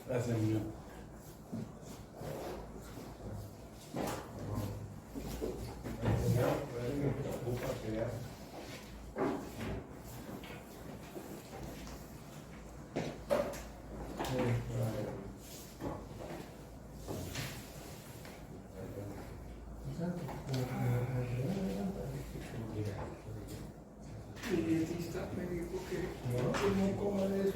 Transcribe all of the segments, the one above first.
Gracias, señor. El dietista me dijo que no coma de eso.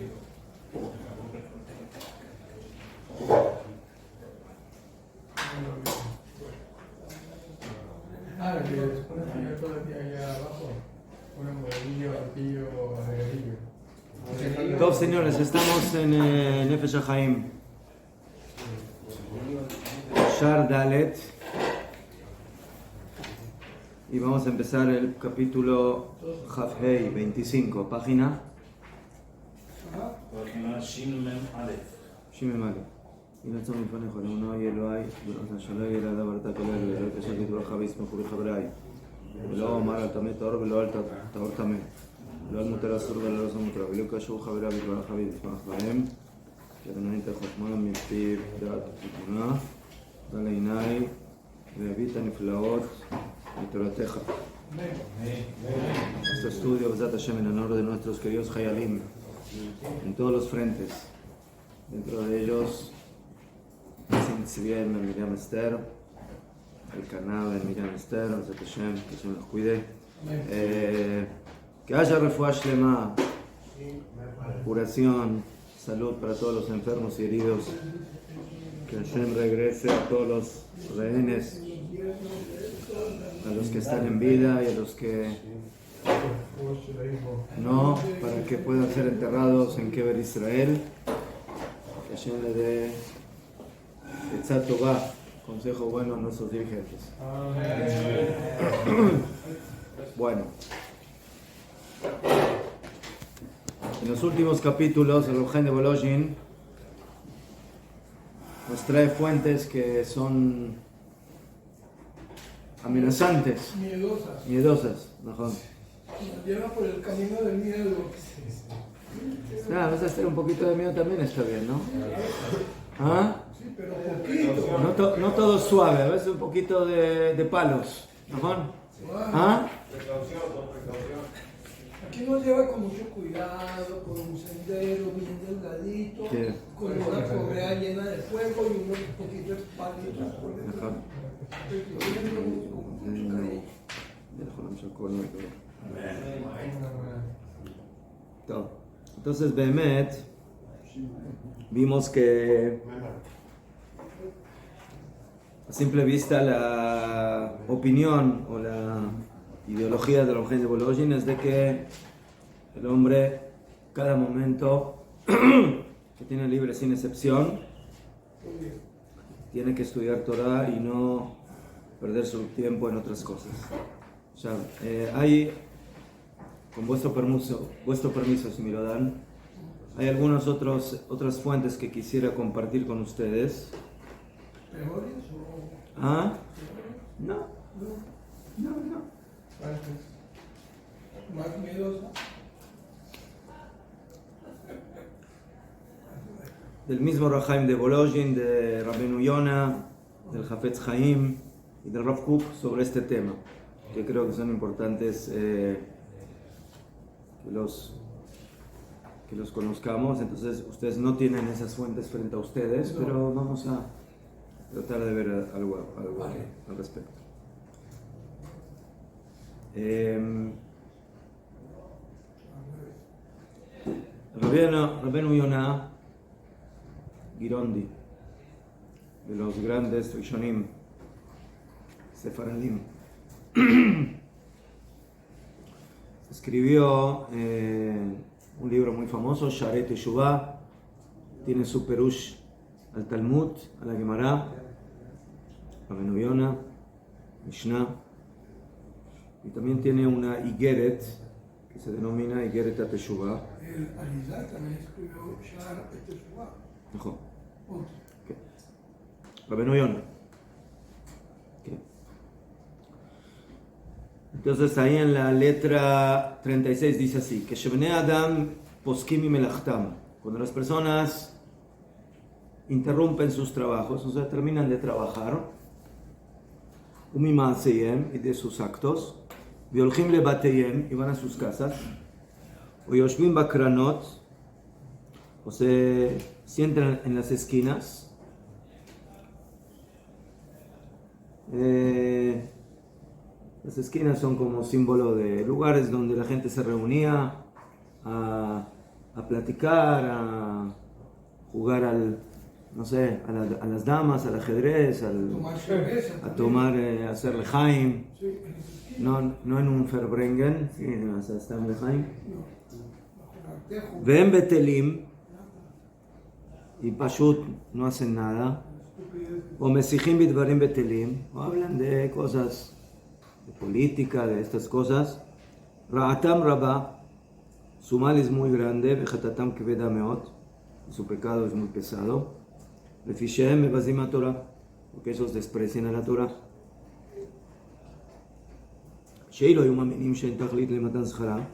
Que después de poner todo el día allá abajo, un modelillo, artillo, agregadillo. Todos señores, estamos en Nefesh HaChaim, Shar Dalet, y vamos a empezar el capítulo Hafhei 25, página Shin Mem Aleph. Y no estamos לפניך, לאמונו יהיה אלוהי, ולא שלא יהיה לאדם ורתה כלל, ולא תשב לדברך וישמחו בחברי. ולא אמר על טמא טהור ולא על טהור טמא. ולא על מותר אסור ולא אסור מותר. ולא קשור חבריו ודברך וישמח בהם. כי אדוני ייתן חוכמה מפיו דעת ותבונה. ועל עיני והביא את הנפלאות מתורתך. Este estudio, Besat Hashem, en honor de nuestros queridos Hayalim, en todos los frentes. Dentro de ellos, si bien en Miriam Esther, el canal en Miriam Esther, Besat Hashem, que Hashem los cuide. Que haya refuah shlema, curación, salud para todos los enfermos y heridos. Que Hashem regrese a todos los rehenes, a los que están en vida y a los que no, para que puedan ser enterrados en Kever Israel. Que Hashem le dé Etzat Tová, consejo bueno a nuestros dirigentes. Bueno, en los últimos capítulos el Rojen de Volozhin nos trae fuentes que son amenazantes, miedosas, mejor. Nos lleva por el camino del miedo. A veces tener un poquito de miedo también está bien, ¿no? ¿Ah? Sí, pero poquito. No todo suave, a veces un poquito de palos, mejor. ¿Ah? Aquí nos lleva con mucho cuidado, con un sendero bien delgadito, Sí. con una correa llena de fuego y unos poquitos palitos por dentro. Mejor. Entonces, Behemet, vimos que a simple vista la opinión o la ideología de los Rojen de Volozhin es de que el hombre, cada momento que tiene libre sin excepción, tiene que estudiar Torah y no perder su tiempo en otras cosas. Ya, hay, con vuestro permiso, si me lo dan, hay algunas otras fuentes que quisiera compartir con ustedes. ¿Peores o...? ¿Ah? No. ¿Más miedosa? Del mismo Rahaim de Volozhin, de Rabbeinu Yonah, del Hafetz Haim y del Rav Kook sobre este tema, que creo que son importantes que los conozcamos. Entonces ustedes no tienen esas fuentes frente a ustedes, pero vamos a tratar de ver algo al respecto. Rabbeinu Yonah Girondi, de los grandes Rishonim Sefaradim, escribió un libro muy famoso, Sharet Teshuvah. Tiene su perush al Talmud, a la Gemara, Rabbeinu Yonah, Mishnah, y también tiene una Igeret que se denomina Igeret HaTeshuvah. El Arizal también escribió Shar Teshuvah. Mejor. Rabbeinu Yonah. Entonces ahí en la letra 36 dice así, que Shebnei Adam poskim melachtam, cuando las personas interrumpen sus trabajos, o sea, terminan de trabajar, y de sus actos, y van a sus casas, o yoshvim bakranot, o se sientan en las esquinas, las esquinas son como símbolo de lugares donde la gente se reunía a platicar, a jugar no sé, a las damas, al ajedrez, Tomar cerveza. a tomar, a hacer lejaim, Sí, en las esquinas. no en un Ferbrengen, sí, o sea, está en lejaim. No. Bajo el artejo. Ven betelim, y pashut no hacen nada, o mesijim bidvarim betelim, o hablan de cosas, de política, de estas cosas. Ra'atam rabba, su mal es muy grande, vejatatam keveda meot, su pecado es muy pesado. Lefishem mebazim a Torah, porque ellos desprecian a la Torah. Sheilo yumaminim shein tachlit lematan zchara,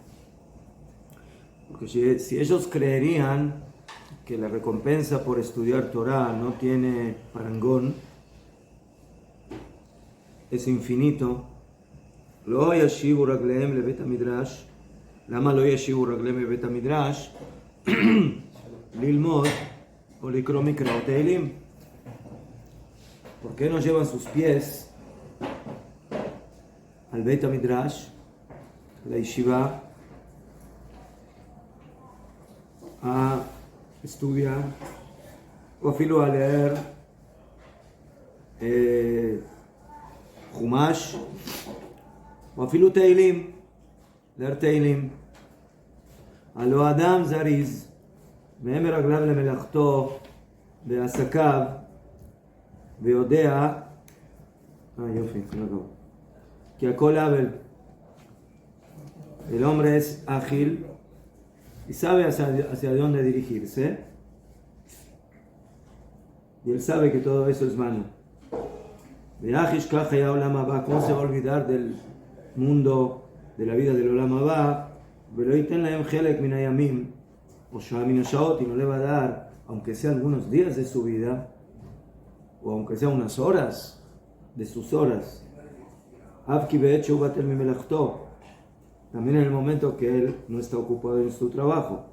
porque si ellos creerían que la recompensa por estudiar Torah no tiene parangón, es infinito, lo yashivu raglehem lebet hamidrash. Lama lo yashivu raglehem lebet hamidrash lilmod o likro mikra o teilim. ¿Por qué no llevan sus pies al Beit HaMidrash, la yeshiva, a estudiar o afilo a leer Chumash o afilo Teilim, leer Teilim? הלא האדם זריז והם רגליו למלאכתו בעסקיו ויודע יופי, כי הכל עוול. El hombre es ágil y sabe hacia dónde dirigirse, y él sabe que todo eso es vano. ¿Cómo se va a olvidar del mundo, de la vida del Olam Haba? Y no le va a dar, aunque sea algunos días de su vida, o aunque sea unas horas de sus horas, también en el momento que él no está ocupado en su trabajo.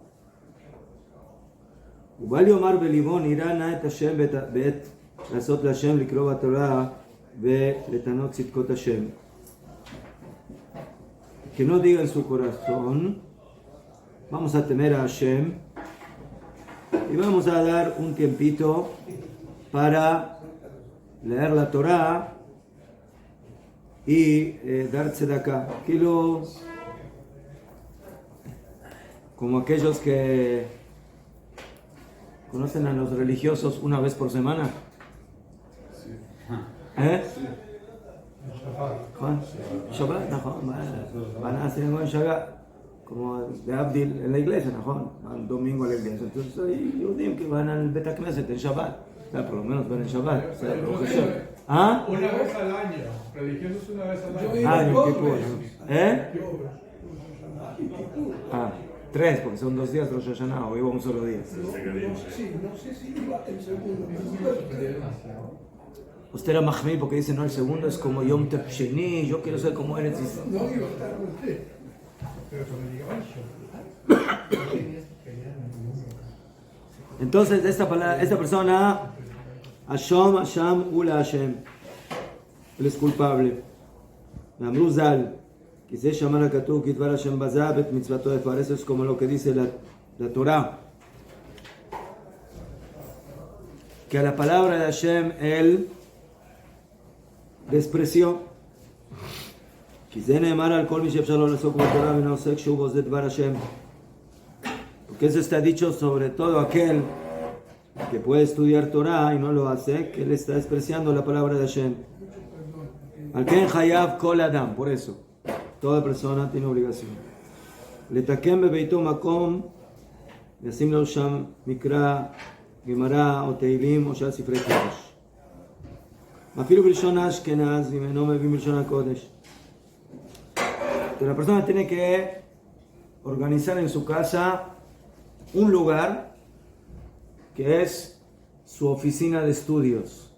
Que no diga en su corazón, vamos a temer a Hashem y vamos a dar un tiempito para leer la Torah y dar tzedakah. Como aquellos que conocen a los religiosos una vez por semana. ¿Eh? Shabbat, van a hacer un Shabbat, como de Abdil en la iglesia, van domingo a la iglesia. Entonces hay judíos que van al Bet HaKnesset en Shabbat, o sea, por lo menos van en Shabbat. O sea, ¿ah? Una vez al año, religiosos una vez al año. Yom Kippur. Ah, 3, porque son 2 días de Rosh Hashanah, o iba un solo día. Sí, no sé si iba el segundo. Usted era Mahmi porque dice, no, el segundo es como Yom Tov Sheni, yo quiero ser como Eretz Israel. No iba a estar con usted. Pero cuando llegaba eso. Entonces, esta persona, Hasham, Ula Hashem, él es culpable. Amru Zal, que se llama la Katuv, Kitvar Hashem Bazabet, Mitzvato de Fares, es como lo que dice la Torah. Que a la palabra de Hashem, él despreció. Porque eso está dicho sobre todo aquel que puede estudiar Torah y no lo hace, que él está despreciando la palabra de Hashem. Al-Ken Hayav Kol Adam, por eso toda persona tiene obligación. Letakem bebeito makom, yasim lo sham mikra, gemara o teilim o shal sifrei kodesh. אפילו בלשון האשכנז, אם אינו מבין בלשון הקודש. Entonces, la persona tiene que organizar en su casa un lugar que es su oficina de estudios.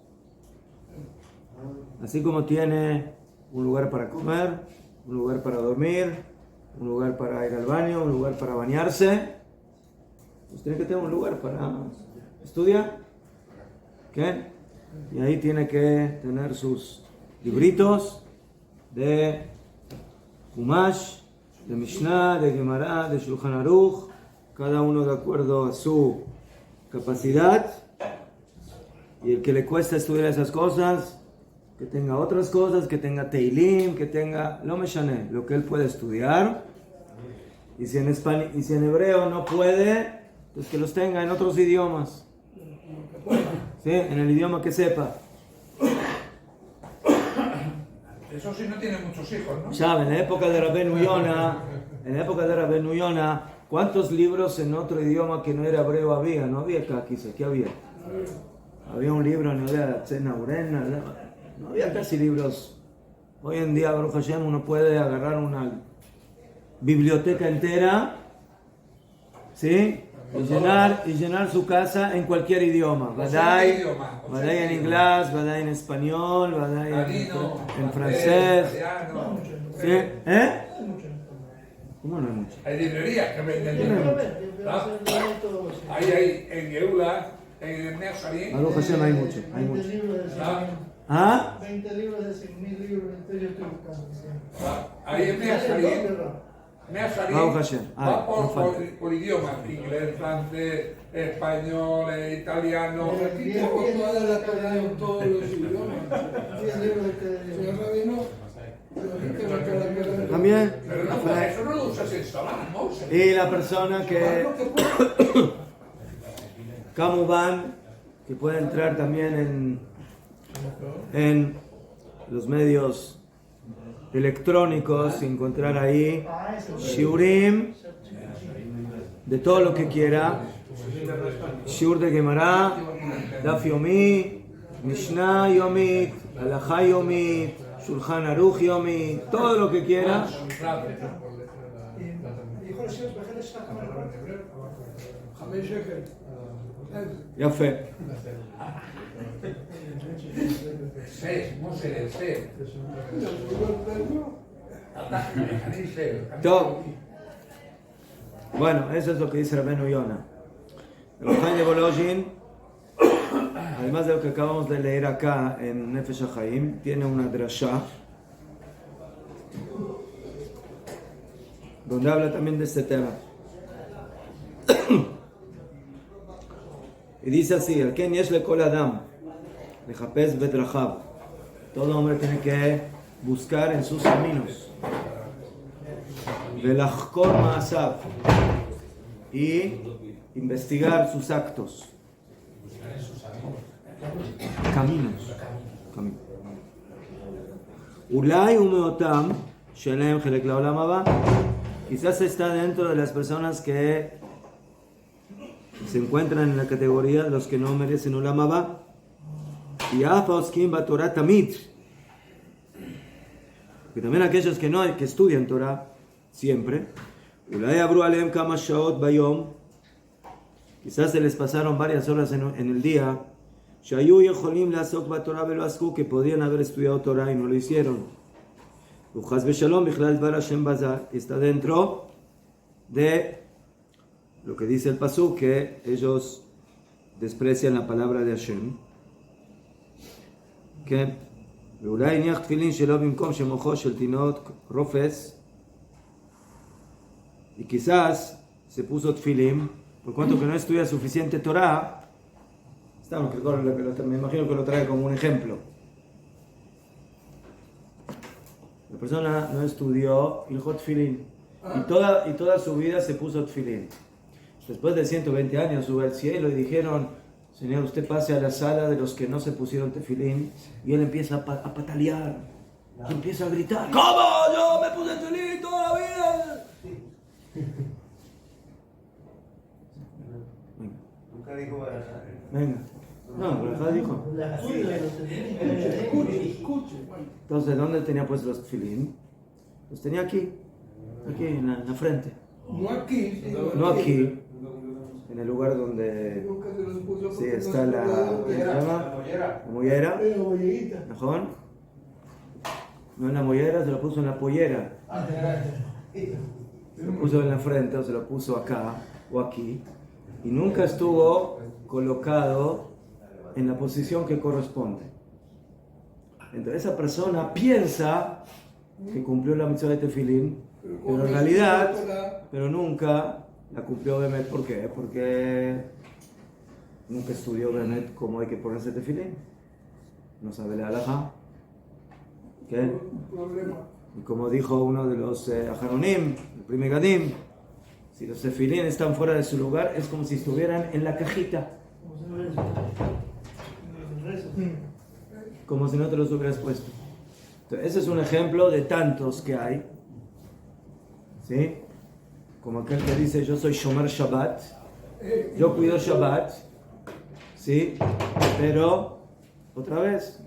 Así como tiene un lugar para comer, un lugar para dormir, un lugar para ir al baño, un lugar para bañarse, pues tiene que tener un lugar para estudiar. ¿Qué? Y ahí tiene que tener sus libritos de Humash, de Mishnah, de Gemara, de Shulchan Aruch, cada uno de acuerdo a su capacidad. Y el que le cuesta estudiar esas cosas, que tenga otras cosas, que tenga Teilim, que tenga lo meshané, lo que él puede estudiar. Y si en hebreo no puede, pues que los tenga en otros idiomas. ¿Sí? En el idioma que sepa. Eso sí no tiene muchos hijos, ¿no? Ya, en la época de Rabbeinu Yona, ¿cuántos libros en otro idioma que no era hebreo había? No había caquis, ¿qué había? Había un libro, no había Tzena Urena, no había casi libros. Hoy en día, Baruch Hashem, uno puede agarrar una biblioteca entera, ¿sí? Y llenar su casa en cualquier idioma. Vadai en inglés, vadai en español, vadai en francés. ¿Sí? ¿Eh? ¿Cómo no hay mucho? Hay librerías que venden libros. Hay en Geula, en el Neasarín. Baruch Hashem, hay mucho. 20 libros de 100.000. ¿Ah? 20 libros de 100.000 libros, entonces yo estoy buscando. Ahí en Neasarín. Baruch Hashem. Va por idiomas, inglés, francés, español, italiano. Bien, Toda la carrera en todos los idiomas. 10 libros de cada idioma. Señor Rabino, También. pero no, eso no lo usas en Salah, ¿no? Y la persona que Kamuban, que puede entrar también en los medios electrónicos y encontrar ahí shiurim de todo lo que quiera, shiur de Gemara, Daf Yomi, Mishnah Yomit, Halakha Yomit, Shulchan Aruch Yomit, todo lo que quiera. יפה. טוב. Bueno, eso es lo que dice Rabbeinu Yona. El Chaim de Volozhin, además de lo que acabamos de leer acá en Nefesh HaChaim, tiene una drasha donde habla también de este tema. Y dice así: el Ken yesh lekol adam lechapes bedrachav. Todo hombre tiene que buscar en sus caminos. Velachkor ma'asav. Y investigar sus actos. Caminos. Ulay umeotam shenem chelek la'olam haba. Quizás está dentro de las personas que se encuentran en la categoría de los que no merecen Olam Haba. Y afa oskim ba Torah tamid. Que también aquellos que estudian Torah siempre. Ulay abru aleem kama shaot bayom. Quizás se les pasaron varias horas en el día. Shayu yecholim la'asok ba Torah velo asku, que podían haber estudiado Torah y no lo hicieron. Uchas beshalom bichlal dvar Hashem bazar. Está dentro de lo que dice el pasuk, que ellos desprecian la palabra de Hashem. Que ואולי הניח תפילין שלא במקום שמוחו של תינוק רופס, y quizás se puso tfilim por cuanto que no estudia suficiente Torah. Me imagino que lo trae como un ejemplo. La persona no estudió Ilhot Tfilin y toda su vida se puso tfilin. Después de 120 años sube al cielo y dijeron: Señor, usted pase a la sala de los que no se pusieron tefilín. Y él empieza a patalear, y empieza a gritar: ¿cómo? Yo me puse tefilín toda la vida. Nunca dijo Barajá. Venga. No, Barajá dijo. Entonces, ¿dónde tenía pues los tefilín? Los tenía aquí. Aquí, en la frente. No aquí, sino No aquí, en el lugar donde Nunca se los puso sí, porque está no la, se ¿cómo puede. se llama? La mollera. Pero bolleguita. ¿Najón? No en la mollera, se lo puso en la pollera. Se lo puso en la frente o se lo puso acá o aquí. Y nunca estuvo colocado en la posición que corresponde. Entonces esa persona piensa que cumplió la mitzvah de tefilín, pero en realidad, pero nunca la cumplió Bemet. ¿Por qué? Porque nunca estudió Bemet cómo hay que ponerse tefilín. No sabe la halajá. ¿Qué? Un problema. Y como dijo uno de los Aharonim, el primer Gadim, si los tefilín están fuera de su lugar, es como si estuvieran en la cajita. Como se rezo. El rezo. Como si no te los hubieras puesto. Entonces, ese es un ejemplo de tantos que hay. ¿Sí? Como aquel que dice, yo soy Shomer Shabbat, yo cuido Shabbat, ¿sí? Pero, otra vez,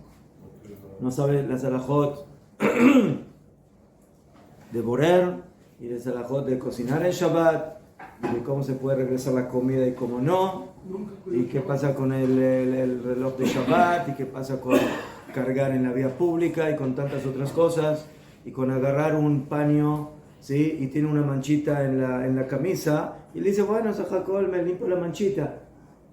no sabe las alajot de borer y las alajot de cocinar en Shabbat, y de cómo se puede regresar la comida y cómo no, y qué pasa con el reloj de Shabbat, y qué pasa con cargar en la vía pública y con tantas otras cosas, y con agarrar un paño, ¿sí? Y tiene una manchita en la camisa, y le dice, bueno, Sajacol, me limpio la manchita.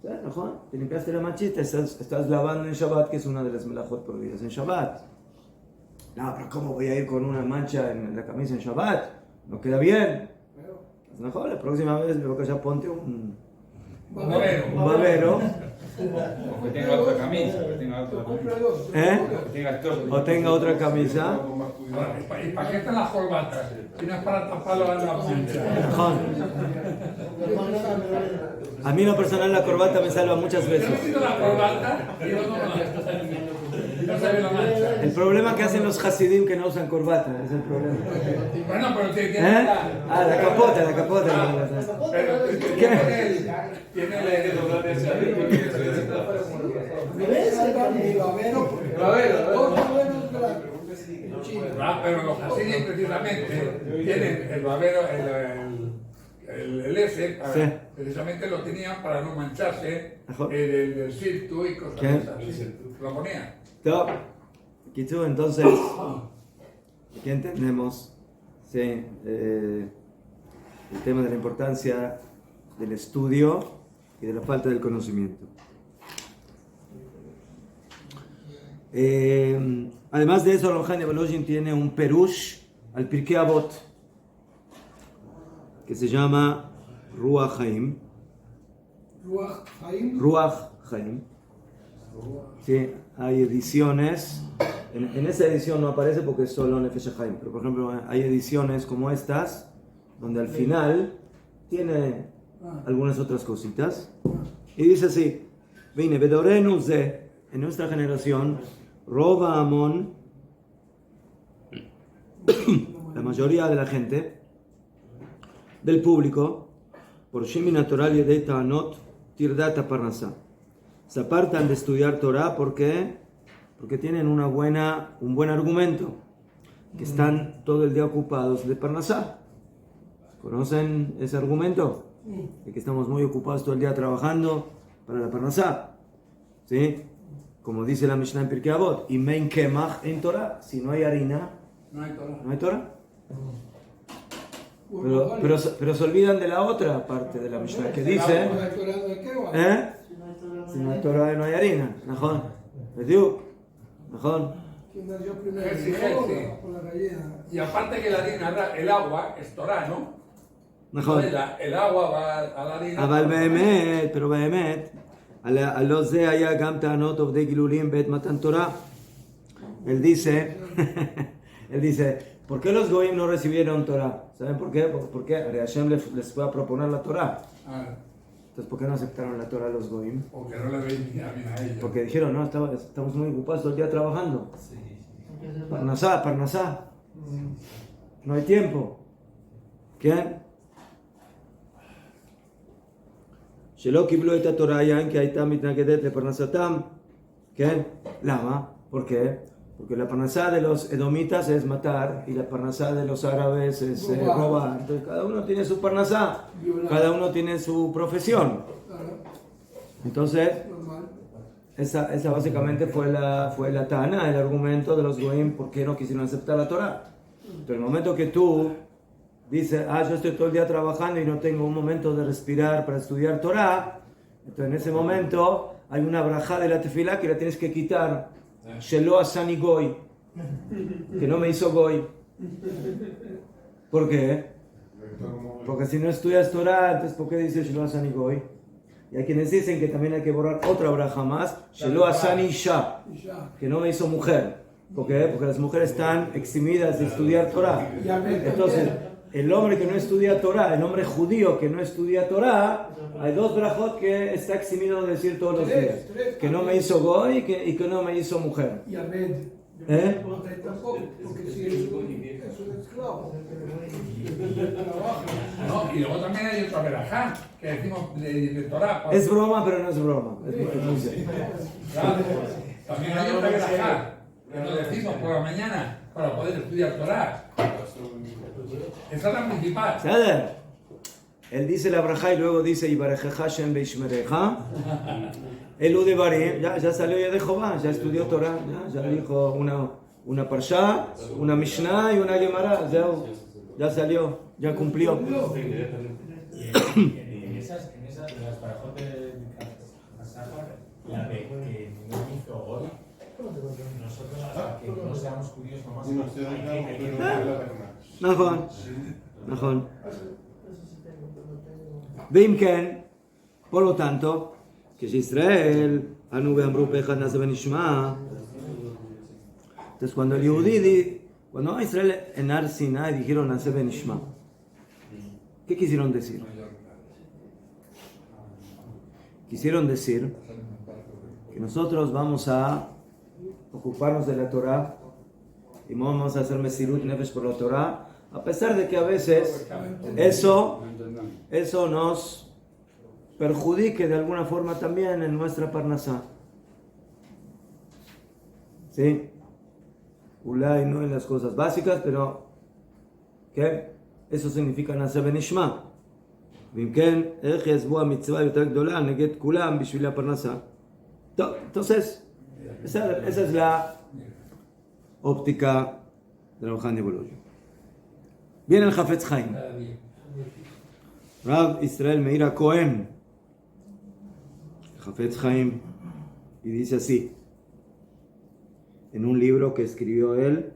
¿No? Te limpiaste la manchita, estás lavando en Shabbat, que es una de las melajot prohibidas en Shabbat. No, pero ¿cómo voy a ir con una mancha en la camisa en Shabbat? No queda bien. Mejor la próxima vez lo que ya ponte un babero. O que tenga otra camisa, que tenga otra camisa. Que tenga todo. O tenga otra camisa. ¿Y para qué están las corbatas? Si no es para taparlo en la mancha. Mejor. A mí en lo personal la corbata me salva muchas Yo veces. necesito la corbata y yo no se ve la mancha. El problema que hacen los hasidim que no usan corbata, es el problema. Bueno, pero tiene La capota. Pero tiene el pero los hasidim precisamente tienen el babero, el ese, Sí. precisamente lo tenían para no mancharse el circo y cosas ¿Qué? de esas. Lo ponían. Top. Kitu, entonces, aquí entendemos, sí, el tema de la importancia del estudio y de la falta del conocimiento. Además de eso, Rohani Abolojin tiene un perush al Pirkei Avot que se llama Ruach Haim. Ruach Haim. Sí, hay ediciones. En esa edición no aparece porque es solo Nefesh Haim, pero por ejemplo hay ediciones como estas donde al final tiene algunas otras cositas y dice así: Vine Bedorenu Ze, en nuestra generación, Roba Amon, la mayoría de la gente del público, por Shemin Natural y de Ta'anot Tirdata Parnasá, se apartan de estudiar Torah porque tienen un buen argumento, que están todo el día ocupados de Parnasá. ¿Conocen ese argumento? De que estamos muy ocupados todo el día trabajando para la Parnasá. ¿Sí? Como dice la Mishnah en Pirkei Avot, y mein kemach en Torah, si no hay harina, No hay Torah. ¿no hay Torah? Pero se olvidan de la otra parte de la Mishnah que dice, si no hay Torah no hay harina. ¿Najón? ¿Entiendes? ¿Najón? Y aparte que la harina, el agua es Torah, ¿no? ¿Najón? El agua va a la harina. pero באמת, הלא זה היה גם טענות עובדי גילולים בעת מתן תורה. Él dice, ¿por qué los goyim no recibieron Torah? ¿Saben por qué? Porque Hashem les fue a proponer la Torah. Entonces, ¿por qué no aceptaron la Torah los goyim? Porque no le veían bien a ellos. Porque dijeron, no, estamos muy ocupados todo el día trabajando. Parnasá. No hay tiempo. ¿Qué? שלא קיבלו את התורה יען כי הייתה מתנגדת לפרנסתם. כן? למה? ¿Por qué? Porque la parnasá de los edomitas es matar y la parnasá de los árabes es robar. Entonces cada uno tiene su parnasá, cada uno tiene su profesión. Entonces, esa básicamente fue la tana, el argumento de los goyim por qué no quisieron aceptar la Torah. Entonces, el momento que tú dices, yo estoy todo el día trabajando y no tengo un momento de respirar para estudiar Torah, entonces en ese momento hay una brajá de la tefilá que la tienes que quitar. Shelo asani goy, que no me hizo goy. ¿Por qué? Porque si no estudias Torah, entonces ¿por qué dice Shelo asani goy? Y hay quienes dicen que también hay que borrar otra braja más, Shelo asani isha, que no me hizo mujer. ¿Por qué? Porque las mujeres están eximidas de estudiar Torah. Entonces, el hombre que no estudia Torah, el hombre judío que no estudia Torah, hay dos brajot que está eximido de decir todos los días. Que no me hizo goy y que no me hizo mujer. Y Ahmed. ¿Eh? Tampoco, porque si es un esclavo. No, y luego también hay otra verajá que decimos de Torah. Es broma, pero no es broma. Es muy serio. Claro, también hay otra verajá que nos decimos por la mañana para poder estudiar Torah. Esa es la principal. ¿Sabes? Él dice la braja y luego dice Ibarejeja Shem Beishmereja. El Udebarim, ya salió ya de Jehová, ya estudió Torah, ya dijo una Parsha, una Mishnah y una Gemara, ya salió, ya cumplió. En esas de las parajot de Sahar, la de que no hizo hoy, nosotros hasta que no seamos judíos nomás hay que Najón. Bimken, por lo tanto, que si Israel, Anu Beamru Pejad Nase Benishma. Entonces cuando el Yehudí, cuando Israel en Ar Sinai dijeron Nase Benishma, ¿qué quisieron decir? Quisieron decir que nosotros vamos a ocuparnos de la Torah y vamos a hacer Mesirut Nefesh por la Torah, a pesar de que a veces eso nos perjudique de alguna forma también en nuestra parnasá. ¿Sí? Ulay no en las cosas básicas, pero ¿qué? Eso significa Nase Benishma. Vimken, Ejes Boa Mitzvah Yoter Gdola Neget Kulam Bishvil la Parnasá. Entonces, esa es la óptica del Orhan de Bologna. Viene el Hafetz Haim. Rav Israel Meir Cohen, Hafetz Haim, y dice así, en un libro que escribió él,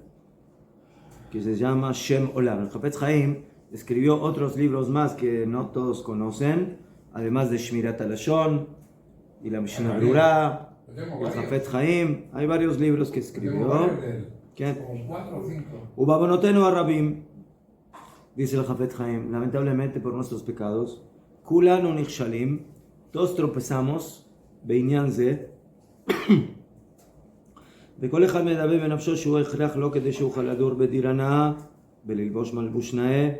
que se llama Shem Olam. El Hafetz Haim escribió otros libros más que no todos conocen, además de Shmirat HaLashon y la Mishnah Berurah, el Hafetz Haim, hay varios libros que escribió. Como 4 o 5. Ubabonotenu Arabim, dice el Hafetz Haim, lamentablemente por nuestros pecados, Kulanu Nichshalim, todos tropezamos, Beinyan Ze, וכל אחד מדבר בנפשו שהוא הכרח לו כדי שאוכל לדור בדירה נאה וללבוש מלבוש נאה.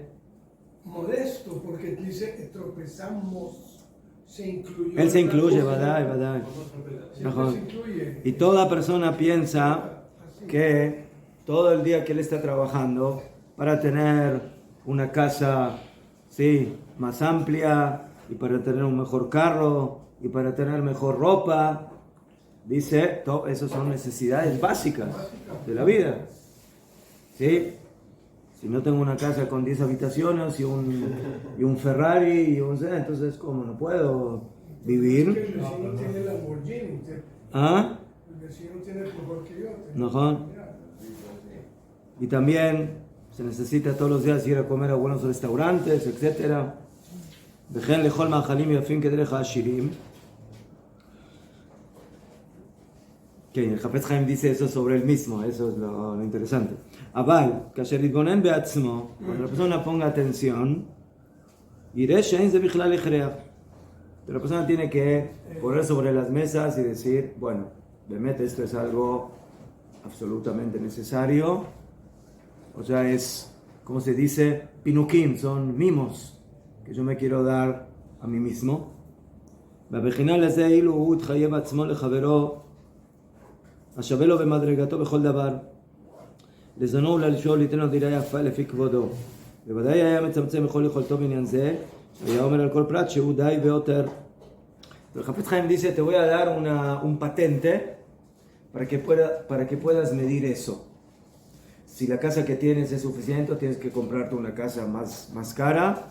Modesto, porque dice que tropezamos, se incluyó. Él se incluye, ודאי. Se incluye. Y toda persona piensa que todo el día que él está trabajando para tener una casa, sí, más amplia y para tener un mejor carro y para tener mejor ropa, dice, esas son necesidades básicas de la vida. ¿Sí? Si no tengo una casa con 10 habitaciones y un Ferrari, entonces, ¿cómo no puedo vivir? El vecino tiene Lamborghini. ¿Ah? El vecino tiene mejor que yo. No. Y también se necesita todos los días ir a comer a buenos restaurantes, etc. וכן לאכול מאכלים יפים כדרך העשירים. כן, el Hafetz Haim dice eso sobre él mismo, eso es lo interesante. אבל, כאשר יתבונן בעצמו, cuando la persona ponga atención, יראה שאין זה בכלל הכרח. La persona tiene que poner sobre las mesas y decir, bueno, באמת esto es algo absolutamente necesario. O sea, es, como se dice, pinukim, son mimos que yo me quiero dar a mí mismo. והבחינה לזה אילו הוא התחייב עצמו לחברו השווה לו במדרגתו בכל דבר. לזונו וללשו ליתן לו דירה יפה לפי כבודו. בוודאי היה מצמצם בכל יכולתו בעניין זה, היה אומר על כל פרט שהוא די ויותר. El Hafetz Haim dice, te voy a dar un patente para que puedas medir eso. Si la casa que tienes es suficiente, tienes que comprarte una casa más cara.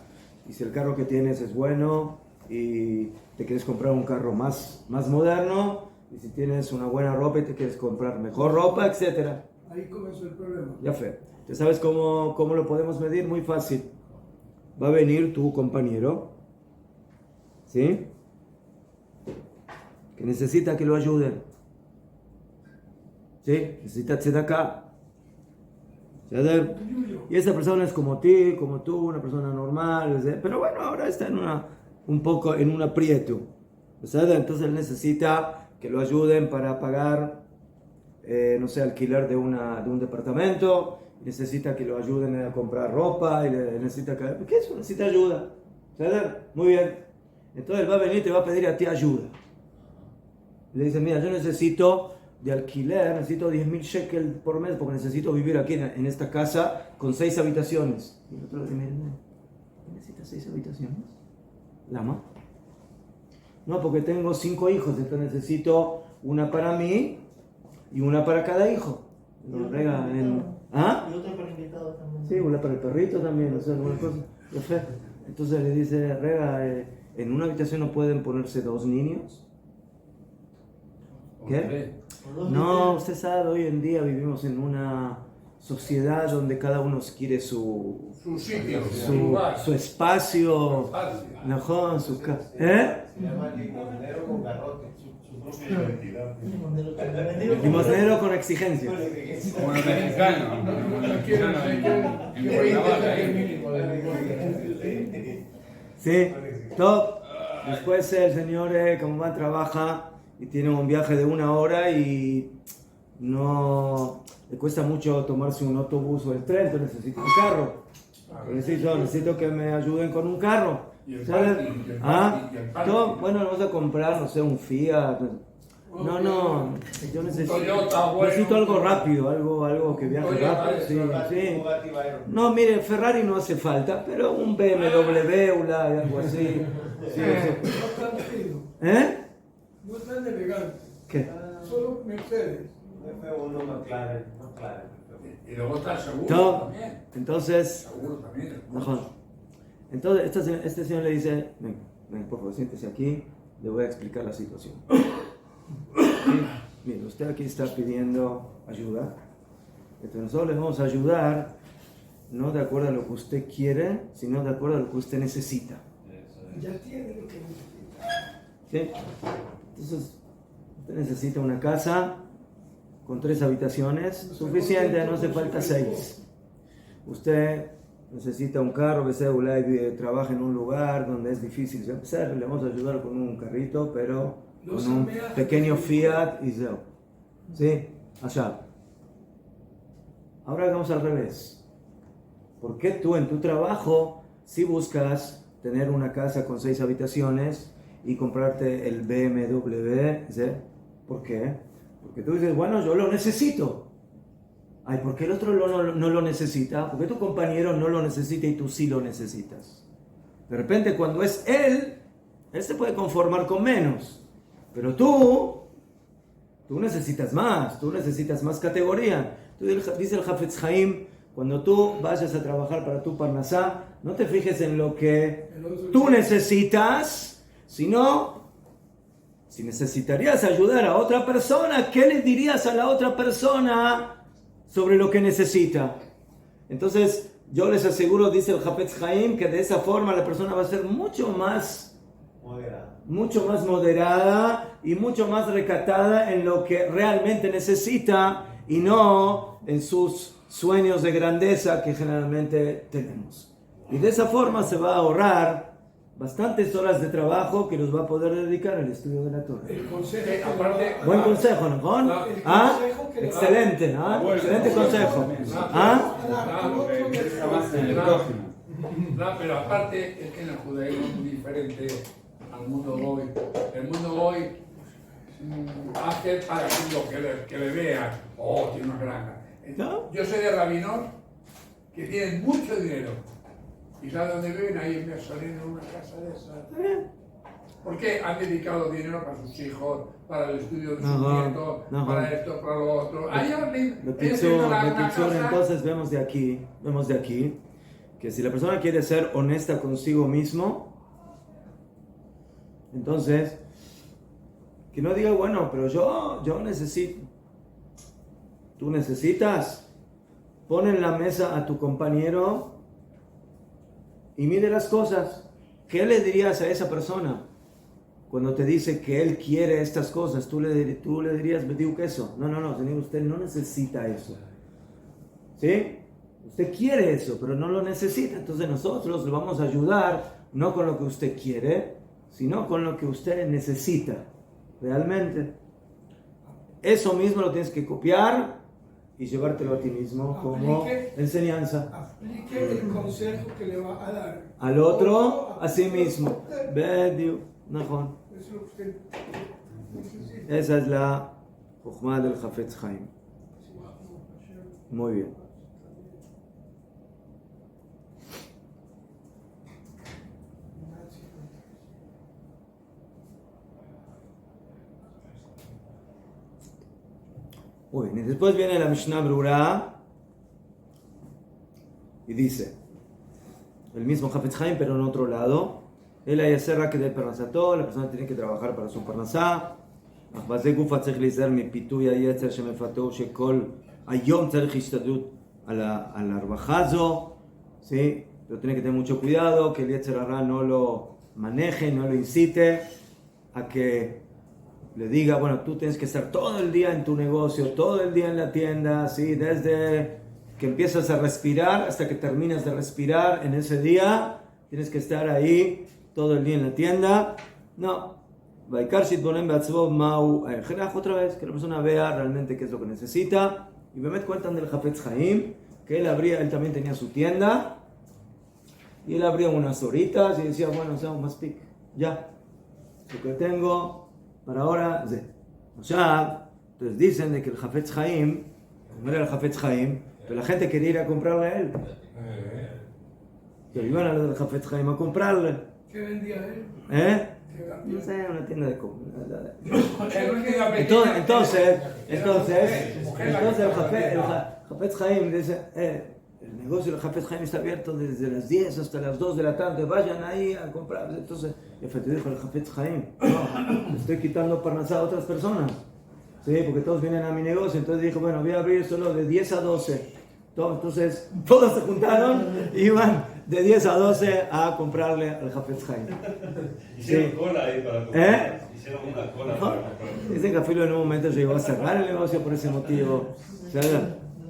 Y si el carro que tienes es bueno y te quieres comprar un carro más moderno, y si tienes una buena ropa y te quieres comprar mejor ropa, etc. Ahí comenzó el problema. Ya fue. ¿Tú sabes cómo lo podemos medir? Muy fácil. Va a venir tu compañero, ¿sí? Que necesita que lo ayuden. ¿Sí? Necesita tzedakah. Y esa persona es como ti, como tú, una persona normal, ¿sí? Pero bueno, ahora está un poco en un aprieto. ¿Sí? Entonces él necesita que lo ayuden para pagar, no sé, alquiler de un departamento, necesita que lo ayuden a comprar ropa, y necesita que... ¿Qué es eso? Necesita ayuda. ¿Sí? Muy bien. Entonces él va a venir y te va a pedir a ti ayuda. Le dice, mira, yo necesito de alquiler, necesito 10.000 shekels por mes porque necesito vivir aquí en esta casa con 6 habitaciones. Y el otro le dice, mira, ¿necesitas 6 habitaciones? ¿Lama? No, porque tengo 5 hijos, entonces necesito una para mí y una para cada hijo. Lo rega en... ¿Ah? Y otra para invitados también. Sí, una para el perrito también, o sea, alguna cosa. Entonces le dice, rega, ¿en una habitación no pueden ponerse 2 niños? ¿Qué? No, usted sabe, hoy en día vivimos en una sociedad donde cada uno quiere su sitio, su espacio, mejor, su casa. ¿Eh? Se llama limosnero con garrote. Su propia identidad. Limosnero con exigencias. Como los mexicanos. Sí, top. Después el señor como va trabaja y tiene un viaje de 1 hora y no le cuesta mucho tomarse un autobús o el tren, entonces necesita un carro. Necesito que me ayuden con un carro. ¿Ah? Bueno, vamos a comprar, no sé, un Fiat. No, yo necesito algo rápido, algo que viaje rápido. Sí. No, mire, Ferrari no hace falta, pero un BMW, algo así. Sí, ¿eh? No es tan elegante. ¿Qué? Solo Mercedes. F1 McLaren. Y luego está el seguro Todo. también. Entonces, Seguro también. mejor. Entonces este señor le dice, ven, por favor, siéntese aquí, le voy a explicar la situación. ¿Sí? Mire, usted aquí está pidiendo ayuda. Entonces nosotros le vamos a ayudar, no de acuerdo a lo que usted quiere, sino de acuerdo a lo que usted necesita. Ya tiene lo que necesita. ¿Sí? Entonces, usted necesita una casa con 3 habitaciones, suficiente, no hace falta 6. Usted necesita un carro, que sea trabaja en un lugar donde es difícil empezar, le vamos a ayudar con un carrito, pero con un pequeño Fiat y Zeo. ¿Sí? Allá. Ahora hagamos al revés. ¿Por qué tú en tu trabajo si buscas tener una casa con 6 habitaciones y comprarte el BMW? ¿Sí? ¿Por qué? Porque tú dices, bueno, yo lo necesito. Ay, ¿por qué el otro no lo necesita? ¿Por qué tu compañero no lo necesita y tú sí lo necesitas? De repente cuando es él se puede conformar con menos. Pero tú necesitas más categoría. Dice el Hafetz Haim, cuando tú vayas a trabajar para tu parnasá, no te fijes en lo que tú necesitas, sino si necesitarías ayudar a otra persona, ¿qué le dirías a la otra persona sobre lo que necesita? Entonces, yo les aseguro, dice el Hafetz Haim, que de esa forma la persona va a ser mucho más moderada y mucho más recatada en lo que realmente necesita y no en sus sueños de grandeza que generalmente tenemos. Y de esa forma se va a ahorrar bastantes horas de trabajo que nos va a poder dedicar al estudio de la Torah. El consejo aparte, Buen consejo, ¿no? ¿Ah? Excelente, ¿ah? Excelente consejo. ¿Ah? No, pero aparte es que en el judaísmo es muy diferente al mundo hoy. El mundo hoy hace para que le vean, oh, tiene una granja. ¿No? Yo sé de rabinos que tienen mucho dinero. ¿Y sabes dónde viven? Ahí en Mersolín, en una casa de esas. Porque han dedicado dinero para sus hijos, para el estudio de sus nietos, para esto, para lo otro. Entonces vemos de aquí, que si la persona quiere ser honesta consigo mismo, entonces, que no diga, bueno, pero yo necesito. Tú necesitas, pon en la mesa a tu compañero y mide las cosas. ¿Qué le dirías a esa persona cuando te dice que él quiere estas cosas? Tú le dirías, me digo que eso. No, señor, usted no necesita eso. ¿Sí? Usted quiere eso, pero no lo necesita. Entonces nosotros le vamos a ayudar, no con lo que usted quiere, sino con lo que usted necesita. Realmente. Eso mismo lo tienes que copiar y llevártelo a ti mismo como enseñanza. Aplique el consejo que le va a dar al otro, a sí mismo. Bediu, Najón. Eso es lo que usted necesita. Esa es la Jochma del Hafetz Haim. Muy bien. Muy bien, y después viene la Mishnah Brura y dice, el mismo Hafetz Haim, pero en otro lado, el ayaserra que del parnasato, la persona tiene que trabajar para su parnasá, אך בזה גופה צריך להיזהר מפיתוי היצר שמפתהו שכל היום צריך השתדלות על הרווחה הזו, ¿sí? Pero tiene que tener mucho cuidado que el yetzer hará no lo maneje, no lo incite a que le diga, bueno, tú tienes que estar todo el día en tu negocio, todo el día en la tienda, ¿sí? Desde que empiezas a respirar hasta que terminas de respirar en ese día, tienes que estar ahí todo el día en la tienda. No. Otra vez, que la persona vea realmente qué es lo que necesita. Y me cuentan del Hafetz Haim, que él también tenía su tienda, y él abría unas horitas y decía, bueno, más pic, ya, lo que tengo para ahora, entonces dicen de que el Hafetz Haim, no era el Hafetz Haim, pero la gente quería ir a comprarle a él. Que iban a los del Hafetz Haim a comprarle. ¿Qué vendía él? No sé, una tienda de comida. Entonces, el Hafetz Haim dice, el negocio del Hafetz Haim está abierto desde las 10 hasta las 2 de la tarde, vayan ahí a comprar. Entonces, te dijo el Hafetz Haim, no, estoy quitando parnasá a otras personas. Sí, porque todos vienen a mi negocio, entonces dijo, bueno, voy a abrir solo de 10 a 12. Entonces, todos se juntaron y iban de 10 a 12 a comprarle al Hafetz Haim. Hicieron cola ahí para comprar. Hicieron una cola para comprar. Dicen que Afilo en un momento llegó a cerrar el negocio por ese motivo.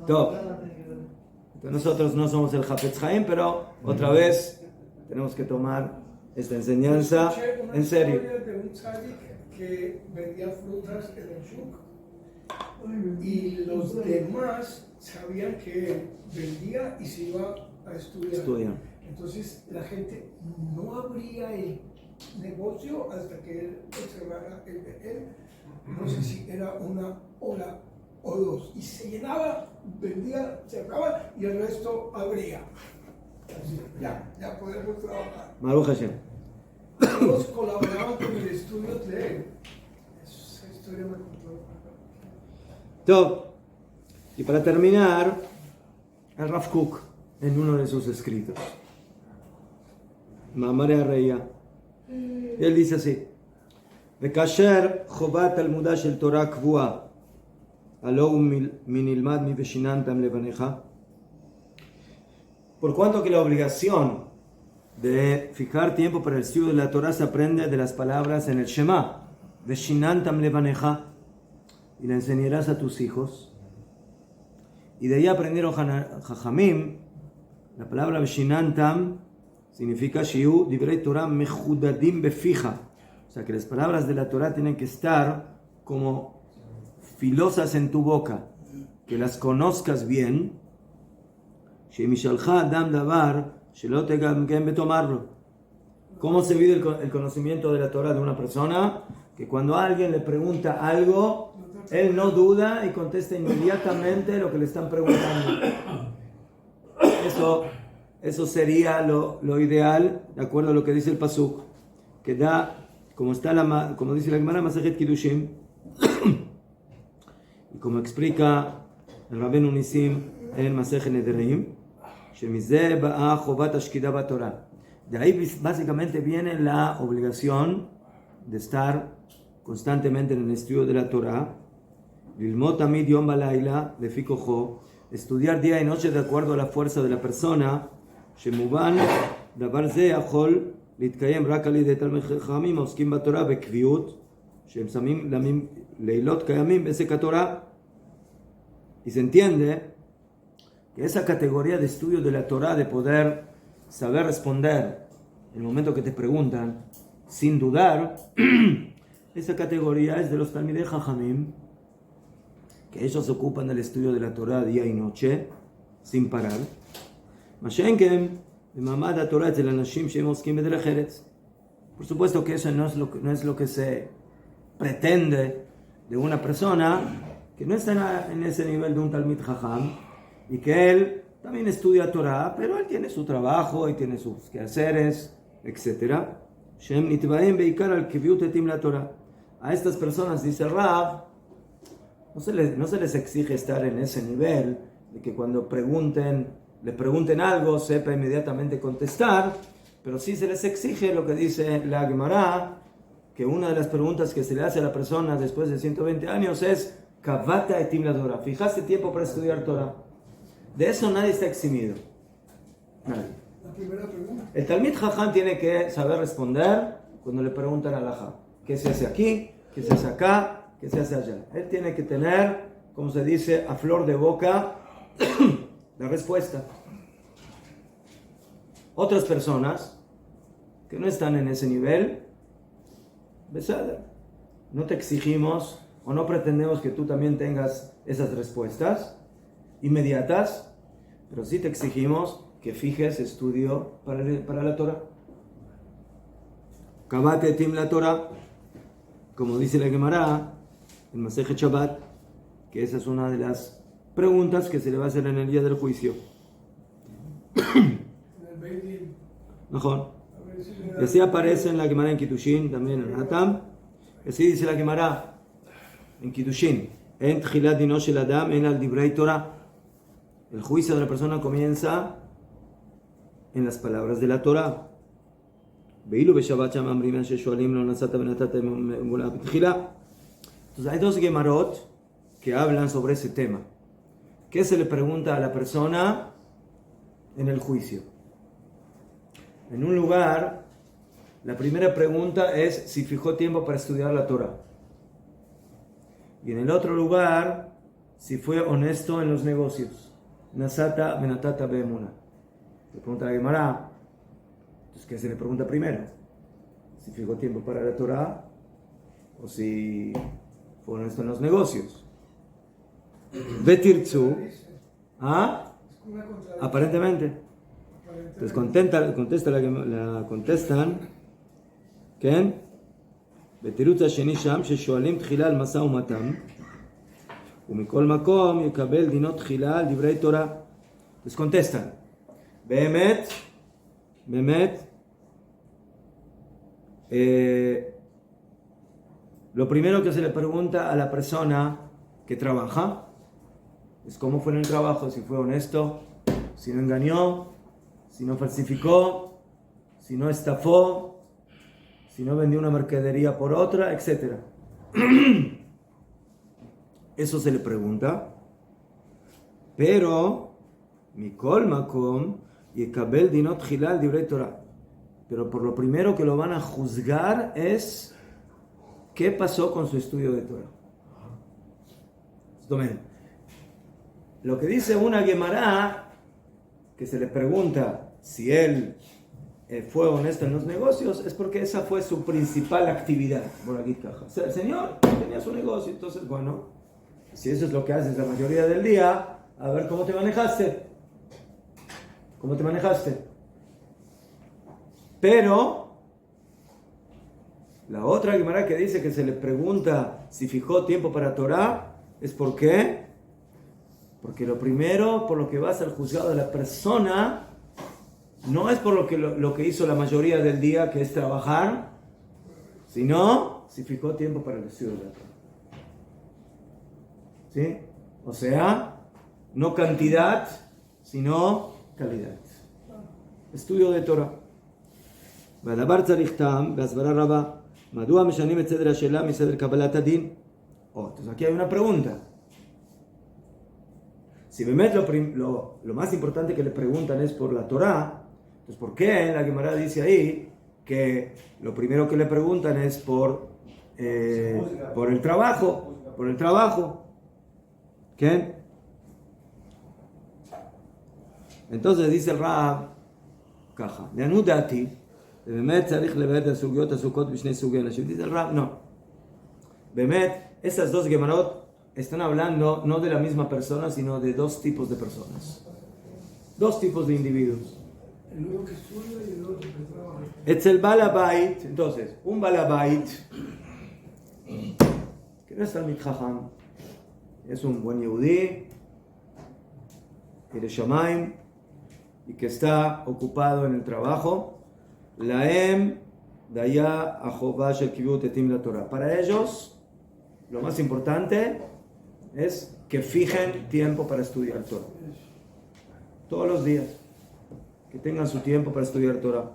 Top. Nosotros no somos el Hafetz Haim, pero otra vez tenemos que tomar esta enseñanza en serio. De un tzadik que vendía frutas en el shuk y los demás sabían que él vendía y se iba a estudiar. Entonces la gente no abría el negocio hasta que él cerrara el de él. No sé si era una hora o dos. Y se llenaba, vendía, cerraba y el resto abría. Así, ya podemos trabajar. Baruch Hashem. Todos colaboraban con el estudio de él. Esa historia me contó. Top. Y para terminar, el Rav Kook, en uno de sus escritos, Mamare Reya, él dice así: וכאשר חובת תלמודה של תורה קבועה, הלא הוא מנלמד מבשיננתם לבניך. Por cuanto que la obligación de fijar tiempo para el estudio de la Torah se aprende de las palabras en el Shema, Veshinantam levaneja, y la enseñarás a tus hijos. Y de ahí aprendieron Jajamim, la palabra Veshinantam significa Shiu Divrei Torah mechudadim befija. O sea que las palabras de la Torah tienen que estar como filosas en tu boca, que las conozcas bien. ¿Cómo se vive el conocimiento de la Torah de una persona? que cuando alguien le pregunta algo, él no duda y contesta inmediatamente lo que le están preguntando. Eso sería lo ideal, de acuerdo a lo que dice el Pasuk, que da, como dice la Gemara, Masejet Kiddushin, y como explica el Rabbeinu Nisim en Masejet Nederim, Shemizeh ba'a chovat hashkida b'Torah. De ahí básicamente viene la obligación de estar constantemente en el estudio de la Torah, lilmod tamid yom balayla lefi kocho, estudiar día y noche de acuerdo a la fuerza de la persona, שמובן דבר זה יכול להתקיים רק על ידי תלמידי חכמים העוסקים בתורה בקביעות, שהם שמים לילות קיימים בעסק התורה. Y se entiende que esa categoría de estudio de la Torah, de poder saber responder en el momento que te preguntan sin dudar, esa categoría es de los Talmidei Jajamim, que ellos se ocupan del estudio de la Torah día y noche sin parar. Por supuesto que eso no es lo que se pretende de una persona que no está en ese nivel de un Talmid Jajam y que él también estudia Torah, pero él tiene su trabajo y tiene sus quehaceres, etc. A estas personas, dice Rav, no se les exige estar en ese nivel de que cuando le pregunten algo, sepa inmediatamente contestar, pero sí se les exige lo que dice la Gemara, que una de las preguntas que se le hace a la persona después de 120 años es Kavata etim la Torah. ¿Fijaste tiempo para estudiar Torah? De eso nadie está eximido. Nadie. La primera pregunta. El Talmid Jajam tiene que saber responder cuando le preguntan a Alajá. ¿Qué se hace aquí? ¿Qué se hace acá? ¿Qué se hace allá? Él tiene que tener, como se dice, a flor de boca la respuesta. Otras personas que no están en ese nivel, besada, no te exigimos o no pretendemos que tú también tengas esas respuestas inmediatas, pero sí te exigimos que fijes estudio para la Torah. Kabate tim la Torah, como dice la Gemara en Masejet Shabbat, que esa es una de las preguntas que se le va a hacer en el día del juicio. Mejor. Y así aparece en la Gemara en Kiddushin, también en Hatam. Y así dice la Gemara en Kiddushin: En tchilat dino shel adam en al divrei Torah. El juicio de la persona comienza en las palabras de la Torah. Veilu beshabat sham amrim asher shoalim lo nasata benatata emuna b'tchila. Entonces hay dos Gemarot que hablan sobre ese tema. ¿Qué se le pregunta a la persona en el juicio? En un lugar, la primera pregunta es si fijó tiempo para estudiar la Torah. Y en el otro lugar, si fue honesto en los negocios. Nasata benatata be'emuna. Le pregunta a la Gemara. Entonces, ¿qué se le pregunta primero? Si fijó tiempo para la Torah o si fue honesto en los negocios. Vetirtzu. ¿Ah? Aparentemente. Entonces contestan ¿quién? בתירוץ השני שם ששואלים תחילה על משא ומתן ומכל מקום יקבל דינו תחילה על דברי תורה. Entonces contestan באמת lo primero que se le pregunta a la persona que trabaja es cómo fue en el trabajo, si fue honesto, si no engañó, si no falsificó, si no estafó, si no vendió una mercadería por otra, etc. Eso se le pregunta. Pero, mikol makom yekabel dinot chilal divrei Torah. Pero por lo primero que lo van a juzgar es qué pasó con su estudio de Torah. Lo que dice una Gemara, que se le pregunta si él fue honesto en los negocios, es porque esa fue su principal actividad. El señor tenía su negocio, entonces, bueno, si eso es lo que haces la mayoría del día, a ver cómo te manejaste. ¿Cómo te manejaste? Pero La otra Gemara que dice que se le pregunta si fijó tiempo para Torah, ¿es por qué? Porque lo primero por lo que va a ser juzgado de la persona no es por lo que hizo la mayoría del día, que es trabajar, sino si fijó tiempo para el estudio de la Torah. ¿Sí? O sea, no cantidad, sino calidad. Estudio de Torah. והדבר צריך טעם בהסברה רבה. מדוע משנים את סדר השאלה מסדר קבלת הדין? Entonces aquí hay una pregunta. Si באמת lo más importante que le preguntan es por la Torah, entonces ¿por qué la Gemara dice ahí que lo primero que le preguntan es por el trabajo? Por el trabajo. ¿Qué? Entonces dice el Rab, ככה, לעניות דעתי, באמת צריך לבאר את הסוגיות עסוקות בשני סוגי אנשים. dice el Rab, no. באמת, esas dos Gemarot están hablando no de la misma persona, sino de dos tipos de personas. Dos tipos de individuos. El uno que estudia y el otro que trabaja. Etzel Balabait, entonces, un Balabait, que no es Talmid Jajam, es un buen Yehudí, Yireh Shamayim, y que está ocupado en el trabajo, Laem Daya Ahová Shel Kibut Etim la Torah. Para ellos, lo más importante es que fijen tiempo para estudiar Torah. Todos los días. Que tengan su tiempo para estudiar Torah.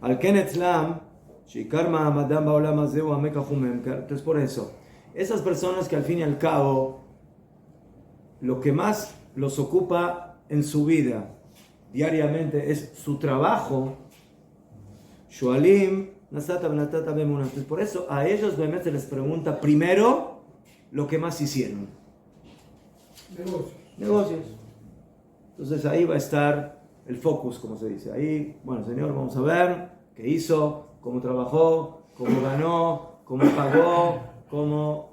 Al Ken Etzlam, Shikar Ma'amadam Ba'olam Hazeh Hu Hamek Hachumem. Entonces, por eso, esas personas que al fin y al cabo, lo que más los ocupa en su vida diariamente es su trabajo, Shualim Nasata Benatata Bemuna. Entonces, por eso a ellos obviamente se les pregunta primero lo que más hicieron. Negocios. Entonces ahí va a estar el focus, como se dice. Ahí, bueno, señor, vamos a ver qué hizo, cómo trabajó, cómo ganó, cómo pagó, cómo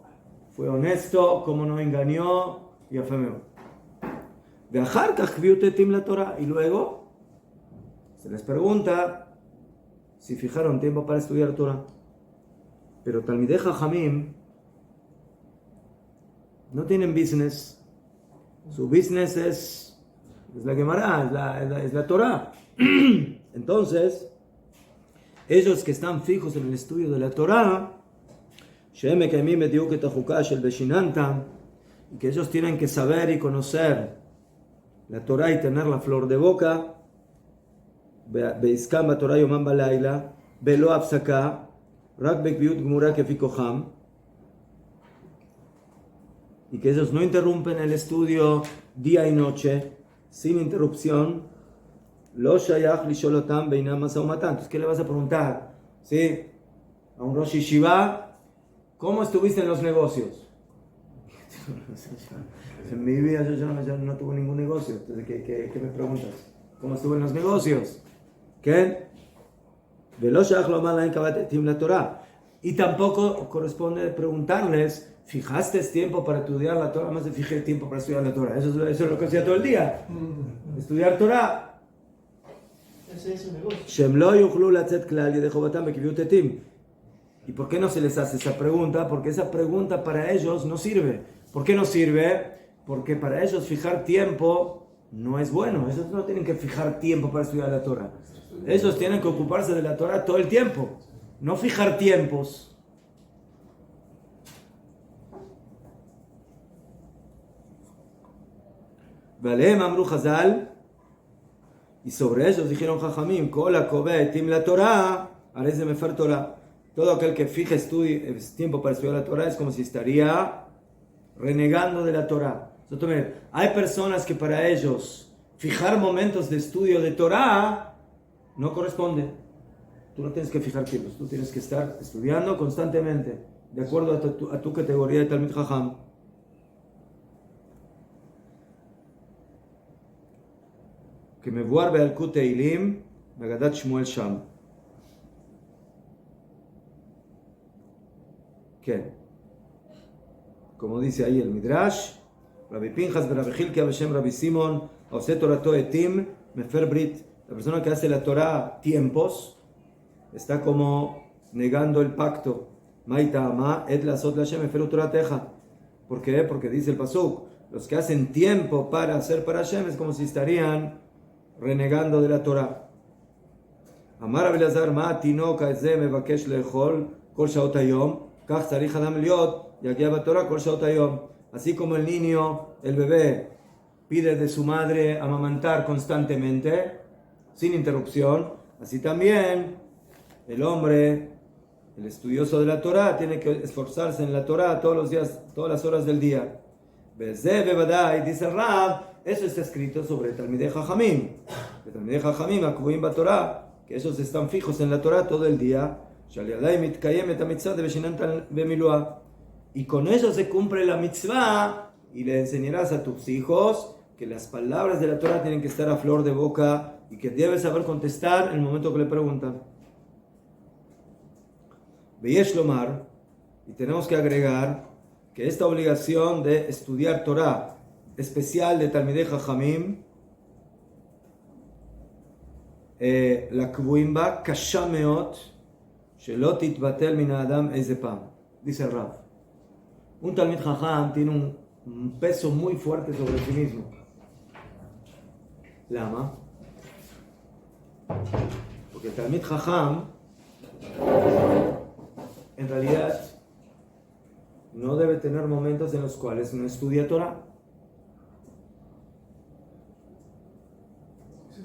fue honesto, cómo no engañó, y afemeo. Y luego se les pregunta si fijaron tiempo para estudiar Torah. Pero Talmidei Jajamim no tienen business. Su business es la Gemara, es la Torah. Entonces, ellos que están fijos en el estudio de la Torah, y que ellos tienen que saber y conocer la Torah y tener la flor de boca, בעסקם בתורה יומם בלילה, בלא הפסקה, רק בקביעות גמורה כפי כוחם, y que ellos no interrumpen el estudio día y noche, sin interrupción, lo shayach lishol otam beinam masá umatán. Entonces, ¿qué le vas a preguntar? ¿Sí? A un Rosh Yeshiva, ¿cómo estuviste en los negocios? En mi vida yo no tuve ningún negocio. Entonces, ¿qué me preguntas? ¿Cómo estuve en los negocios? ¿Qué? Y tampoco corresponde preguntarles, ¿fijaste tiempo para estudiar la Torah? Más de fijé tiempo para estudiar la Torah. Eso es lo que hacía todo el día. Estudiar Torah. Ese es su negocio. ¿Y por qué no se les hace esa pregunta? Porque esa pregunta para ellos no sirve. ¿Por qué no sirve? Porque para ellos fijar tiempo no es bueno. Ellos no tienen que fijar tiempo para estudiar la Torah. Ellos tienen que ocuparse de la Torah todo el tiempo. No fijar tiempos. Valeem Amru Hazal. Y sobre ellos dijeron Jajamim, Kol HaKoveh Etim la Torah, Arez de Mefer Torah. Todo aquel que fija tiempo para estudiar la Torah es como si estaría renegando de la Torah. Entonces, hay personas que para ellos fijar momentos de estudio de Torah no corresponde. Tú no tienes que fijar tiempos, tú tienes que estar estudiando constantemente, de acuerdo a tu categoría de Talmid Jajam. Que me vuelve al Kuteilim, Magadat Shmuel Sham. ¿Qué? Como dice ahí el Midrash, Rabbi Pinchas Rabbi Hilkia Beshem Rabbi Simon, Ose Torato Etim, Mefer Brit. La persona que hace la Torah tiempos está como negando el pacto. Maitama et lasot lashem eferu torateja. ¿Por qué? Porque dice el pasuk, los que hacen tiempo para hacer para Hashem es como si estarían renegando de la Torah. Amar Abelazar ma tinoka eze mevakesh lechol kol shaot hayom kach tzarich adam liot yagia batorah kol shaot hayom. Así como el niño, el bebé, pide de su madre amamantar constantemente, sin interrupción, así también el hombre, el estudioso de la Torah, tiene que esforzarse en la Torah todos los días, todas las horas del día. Dice el Rab, eso está escrito sobre Talmidei Jajamim. Talmidei Jajamim, Akbuim Batorah, que esos están fijos en la Torah todo el día. Y con eso se cumple la mitzvah, y le enseñarás a tus hijos que las palabras de la Torah tienen que estar a flor de boca y que debes saber contestar en el momento que le preguntan. Veyesh Lomar, y tenemos que agregar que esta obligación de estudiar Torah especial de Talmidei Jajamim, la Kvuimba Kasha Meot Shelo Titbatel Min Adam Eze Pam. Dice el Rav, un Talmid Jajam tiene un peso muy fuerte sobre sí mismo. ¿Lama? Porque el Talmid Jajam en realidad no debe tener momentos en los cuales no estudia Torah.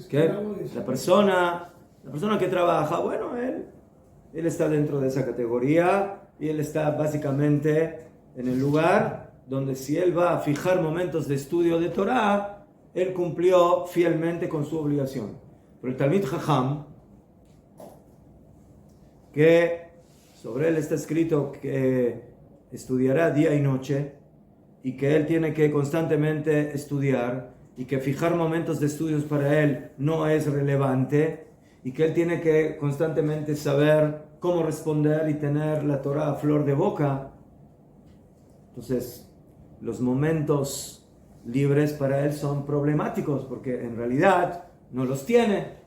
¿Qué? La persona que trabaja, bueno, él está dentro de esa categoría y él está básicamente en el lugar donde si él va a fijar momentos de estudio de Torah, él cumplió fielmente con su obligación. Pero el Talmid Jajam, que sobre él está escrito que estudiará día y noche y que él tiene que constantemente estudiar y que fijar momentos de estudios para él no es relevante y que él tiene que constantemente saber cómo responder y tener la Torah a flor de boca. Entonces, los momentos libres para él son problemáticos porque en realidad no los tiene.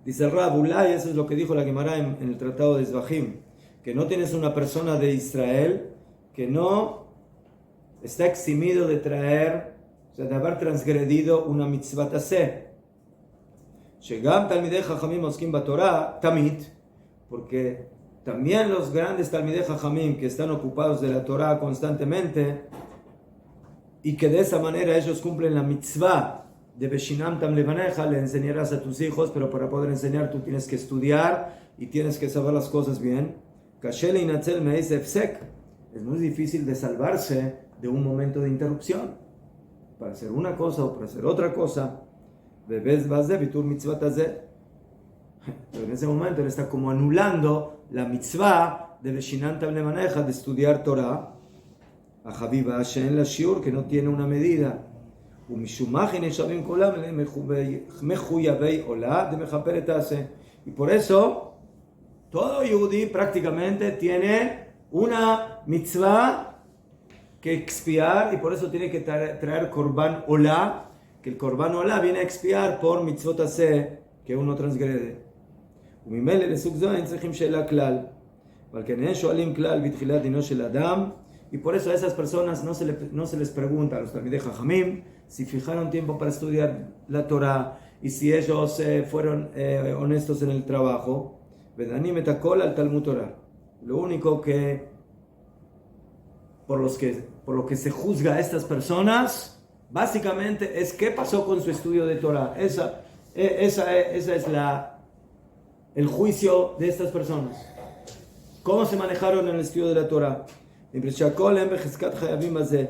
Dice el Rab, Ulay, eso es lo que dijo la Gemara en el tratado de Zvachim, que no tienes una persona de Israel que no está eximido de traer, o sea, de haber transgredido una mitzvah taseh. Shegam Talmidei Jajamim oskim batorah tamid, porque también los grandes Talmidei Jajamim que están ocupados de la Torah constantemente y que de esa manera ellos cumplen la mitzvah de Beshinam Tam Levaneja, le enseñarás a tus hijos, pero para poder enseñar tú tienes que estudiar y tienes que saber las cosas bien. Es muy difícil de salvarse de un momento de interrupción para hacer una cosa o para hacer otra cosa. Pero en ese momento él está como anulando la mitzvah de Beshinam Tam Levaneja, de estudiar Torah, a Habiba Hashem la Shiur, que no tiene una medida. Y por eso todo Yehudi prácticamente tiene una mitzvah que expiar y por eso tiene que traer Korban Olá, que el Korban Olá viene a expiar por mitzvot aseh que uno transgrede. Y por eso a esas personas no se les pregunta a los Talmidei Jajamim si fijaron tiempo para estudiar la Torah y si ellos fueron honestos en el trabajo. Vedanim et hakol al Talmud Torah. Lo único que por lo que se juzga a estas personas básicamente es qué pasó con su estudio de Torah. Esa es el juicio de estas personas. ¿Cómo se manejaron en el estudio de la Torah? שהכל הם בחזקת חייבים בזה,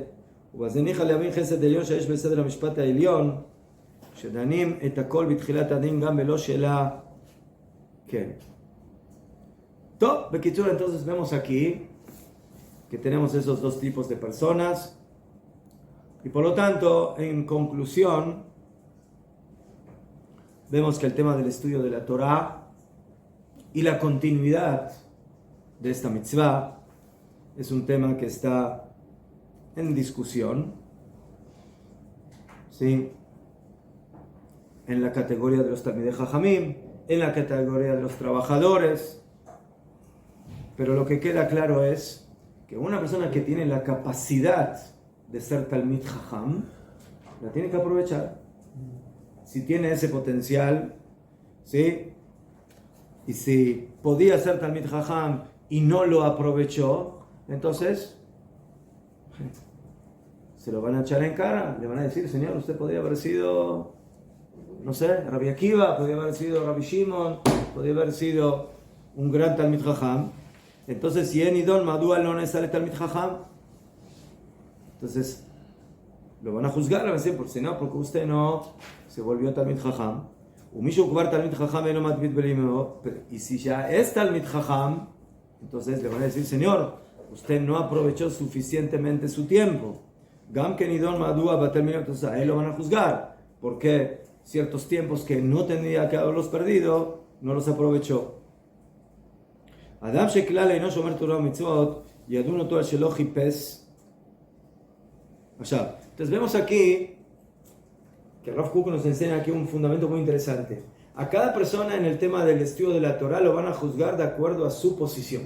ובזה ניחא להבין חסד עליון שיש בסדר המשפט העליון, שדנים את הכל בתחילת הדין גם בלא שאלה כן. טוב, בקיצור, entonces vemos aquí que tenemos esos dos tipos de personas y por lo tanto, en conclusión, vemos que el tema del estudio de la Torah y la continuidad de esta mitzvah es un tema que está en discusión ¿sí? En la categoría de los Talmidei Jajamim, en la categoría de los trabajadores. Pero lo que queda claro es que una persona que tiene la capacidad de ser Talmid Jajam, la tiene que aprovechar. Si tiene ese potencial, ¿sí? Y si podía ser Talmid Jajam y no lo aprovechó, entonces se lo van a echar en cara, le van a decir, señor, usted podría haber sido, no sé, Rabbi Akiva, podría haber sido Rabbi Shimon, podría haber sido un gran Talmid Jajam. Entonces, si en Idón Madúa no es Talmid Jajam, entonces lo van a juzgar, le van a decir, porque no, porque usted no se volvió Talmid Jajam. Y si ya es Talmid Jajam, entonces le van a decir, señor, usted no aprovechó suficientemente su tiempo. Gam que Nidón Madúa va a terminar, entonces a él lo van a juzgar, porque ciertos tiempos que no tendría que haberlos perdido, no los aprovechó. Adam Sheklal no shomer Torah mitzvot yadun oto al shelo chipes. Entonces vemos aquí que Rav Kook nos enseña aquí un fundamento muy interesante. A cada persona en el tema del estudio de la Torah lo van a juzgar de acuerdo a su posición.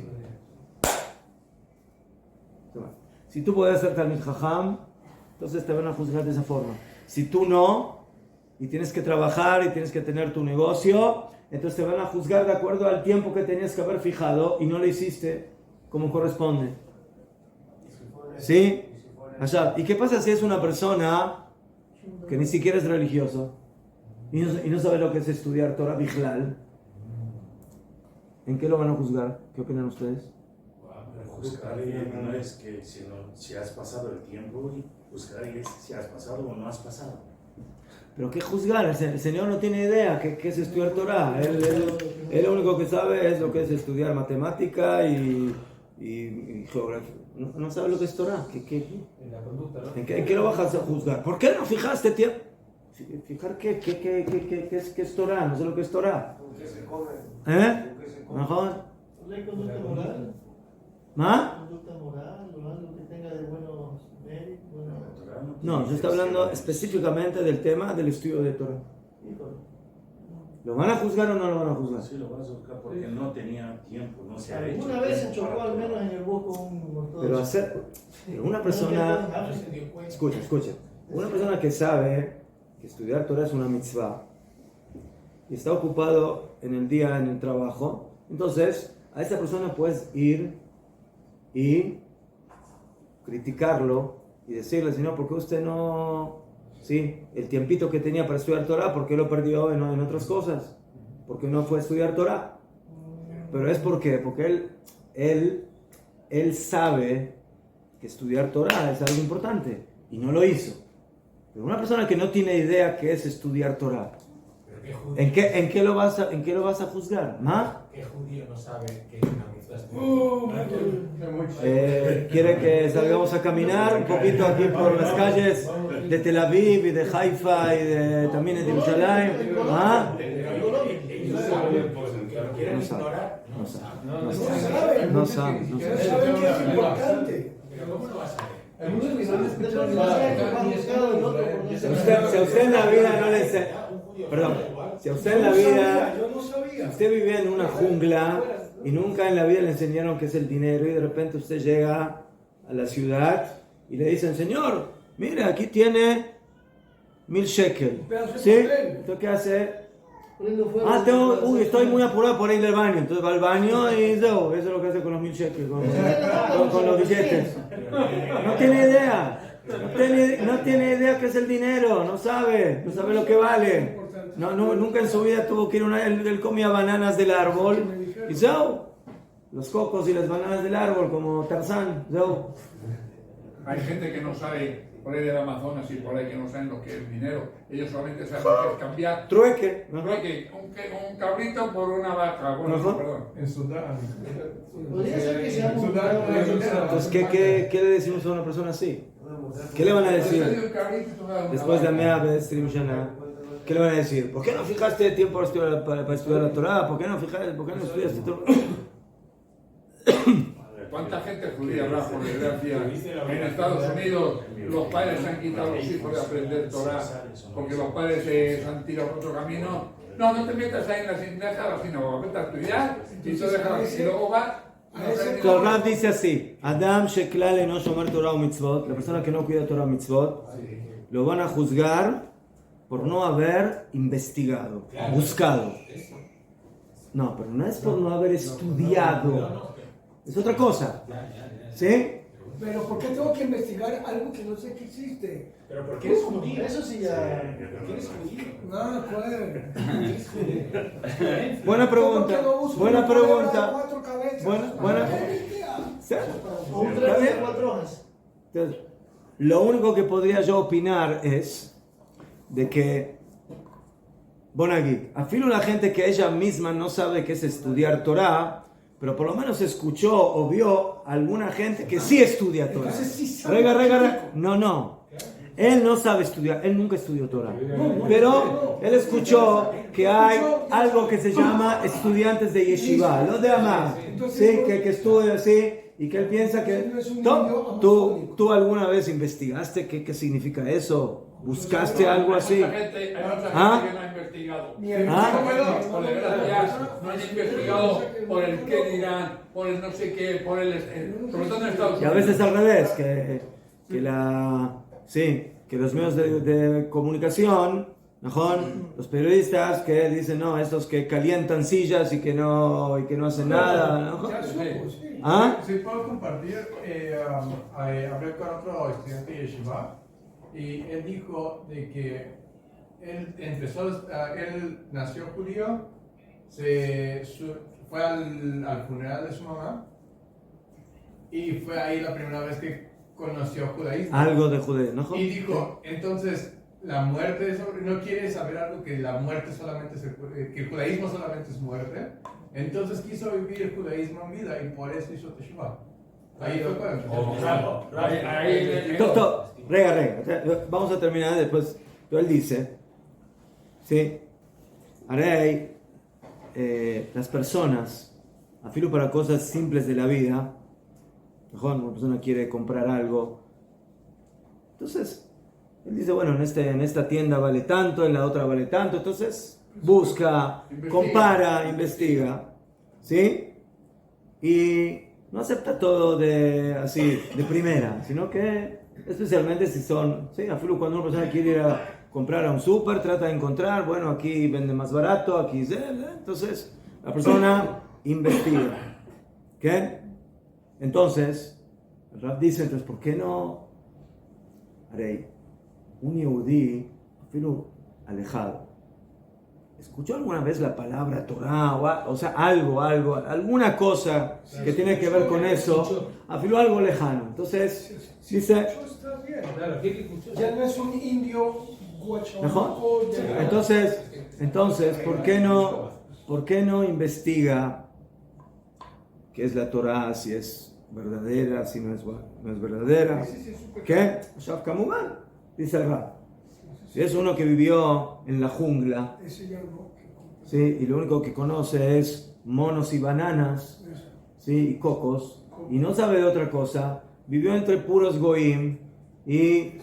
Si tú puedes ser Talmid Jajam, entonces te van a juzgar de esa forma. Si tú no, y tienes que trabajar y tienes que tener tu negocio, entonces te van a juzgar de acuerdo al tiempo que tenías que haber fijado y no lo hiciste como corresponde. ¿Sí? ¿Y qué pasa si es una persona que ni siquiera es religioso y no sabe lo que es estudiar Torah Bijlal? ¿En qué lo van a juzgar? ¿Qué opinan ustedes? Juzgar no es que si has pasado el tiempo, y juzgar es si has pasado o no has pasado. ¿Pero qué juzgar? El Señor no tiene idea qué es estudiar Torah. Él lo único que sabe es lo que es estudiar matemática y geografía. No sabe lo que es Torah. En la conducta, ¿no? ¿En qué lo vas a juzgar? ¿Por qué no fijaste tiempo? ¿Fijar qué es Torah? No sé lo que es Torah. ¿Con qué se come? ¿Mejor? ¿No hay conducta moral? ¿Ah? ¿Conducta moral? ¿O algo que tenga de buenos méritos? No, yo estoy hablando específicamente del tema del estudio de Torah. ¿Lo van a juzgar o no lo van a juzgar? Sí, lo van a juzgar porque no tenía tiempo, no se ha hecho. Una vez se chocó al menos en el bosque un Pero una persona... Escucha. Una persona que sabe que estudiar Torah es una mitzvah y está ocupado en el día en el trabajo, entonces a esa persona puedes ir y criticarlo y decirle, Señor, ¿por qué usted no... Sí, el tiempito que tenía para estudiar Torah, ¿por qué lo perdió en otras cosas? ¿Por qué no fue a estudiar Torah? Pero es porque él sabe que estudiar Torah es algo importante y no lo hizo. Pero una persona que no tiene idea qué es estudiar Torah, ¿en qué lo vas a juzgar? ¿Ma? ¿Qué judío no sabe que es una mitzvah? ¿Quiere que salgamos a caminar un poquito aquí por las calles de Tel Aviv y de Haifa y también de Jerusalén? ¿Ah? No saben que es importante. ¿Cómo lo vas a saber? Si a usted en la vida no le enseña, perdón, si a usted en la vida, si usted vive en una jungla y nunca en la vida le enseñaron qué es el dinero y de repente usted llega a la ciudad y le dicen, señor, mira, aquí tiene 1,000 shekel, ¿sí? ¿Entonces qué hace? Estoy muy apurado por ir al baño. Entonces va al baño y eso es lo que hace con los 1,000 shekels, con los billetes. No tiene idea. No tiene idea qué es el dinero. No sabe lo que vale. Nunca en su vida tuvo que ir él comía bananas del árbol. Y eso, los cocos y las bananas del árbol, como Tarzán. Hay gente que no sabe por ahí del Amazonas y por ahí que no saben lo que es dinero. Ellos solamente saben lo que es cambiar. Trueque. Un cabrito por una vaca. Bueno, perdón. En Sudán. Podría ser que sea Entonces, ¿qué le decimos a una persona así? ¿Qué le van a decir? Después de Mea vez Trimshana, ¿qué le van a decir? ¿Por qué no fijaste tiempo para estudiar la Torah? ¿Por qué no estudiaste Torah? ¿Cuánta gente judía habrá, por desgracia? En Estados Unidos los padres han quitado a los hijos de aprender Torah porque los padres se han tirado por otro camino. No te metas ahí en la sinagoga, vete a estudiar y te dejas y luego vas. El Rab dice así: Adam sheklal no shomer Torah o mitzvot, la persona que no cuida Torah o mitzvot, lo van a juzgar por no haber investigado, buscado. No, pero no es por no haber estudiado, es otra cosa. ¿Sí? Pero ¿por qué tengo que investigar algo que no sé que existe? Pero ¿por qué eres judío? Eso sí ya. ¿Por qué eres judío? No, pues. Buena pregunta. Buena pregunta. Cuatro cabezas. Buena. ¿Sí? Un ¿Está 3 bien? de 4 hojas. Entonces, lo único que podría yo opinar es de que, Bonagui, afilo la gente que ella misma no sabe qué es estudiar Torah, pero por lo menos escuchó o vio alguna gente que sí estudia Torah. Rega. No. Él no sabe estudiar, él nunca estudió Torah. Pero él escuchó que hay algo que se llama estudiantes de yeshiva, los de Amar, ¿sí? que estudian así y que él piensa que... ¿Tú alguna vez investigaste qué significa eso? ¿Buscaste algo así? Hay mucha gente que no ha investigado. Por desgracia, no han investigado por el qué dirán, por el no sé qué, por el... Sobre todo en Estados Unidos. Y a veces al revés, que los medios de comunicación, los periodistas que dicen, no, estos que calientan sillas y que no hacen nada. ¿Ah? Sí, puedo compartir. Hablé con otro estudiante de Yeshiva y él dijo de que él nació judío, fue al funeral de su mamá y fue ahí la primera vez que conoció judaísmo. Algo de judaísmo, ¿no? Y dijo, entonces, la muerte, no quiere saber algo que la muerte solamente que el judaísmo solamente es muerte. Entonces quiso vivir el judaísmo en vida y por eso hizo Teshuvah. Ahí fue cuando. Doctor, rega. Vamos a terminar después. Él dice, ¿sí? Haré las personas, afilo para cosas simples de la vida. Mejor una persona quiere comprar algo. Entonces, él dice, bueno, en esta tienda vale tanto, en la otra vale tanto. Entonces, busca, compara, investiga. ¿Sí? Y no acepta todo así, de primera, sino que, especialmente si son, ¿sí? Afilo cuando una persona quiere ir a comprar a un súper, trata de encontrar, bueno, aquí vende más barato, aquí... Entonces, la persona investiga. ¿Qué? Entonces, el Rab dice, entonces, ¿por qué no haré un yehudí, afilo alejado? ¿Escuchó alguna vez la palabra Torah? O sea, alguna cosa que tiene que ver con eso, afilo algo lejano. Entonces, dice... Ya no es un indio guachamanco. Entonces, ¿por qué no investiga qué es la Torah, si es verdadera, si no es verdadera? ¿Qué? Shavkamuman, dice el Rab. Si es uno que vivió en la jungla, ¿sí? Y lo único que conoce es monos y bananas, ¿sí? Y cocos, y no sabe de otra cosa, vivió entre puros goim, y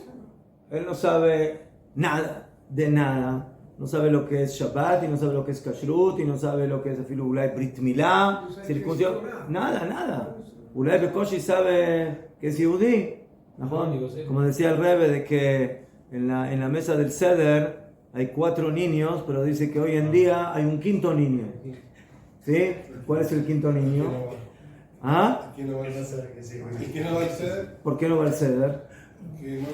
él no sabe nada, de nada, no sabe lo que es Shabbat, y no sabe lo que es Kashrut, y no sabe lo que es Afilu Ulay Brit Milá, circuncisión, nada. Ulay Bekoshi sabe que es Yehudí, como decía el Rebbe, de que en la mesa del Seder hay 4 niños, pero dice que hoy en día hay un 5.º niño. ¿Sí? ¿Cuál es el 5.º niño? ¿Ah? ¿Quién no va a ser? ¿Y quién no va a ser? ¿Por qué no va al Seder?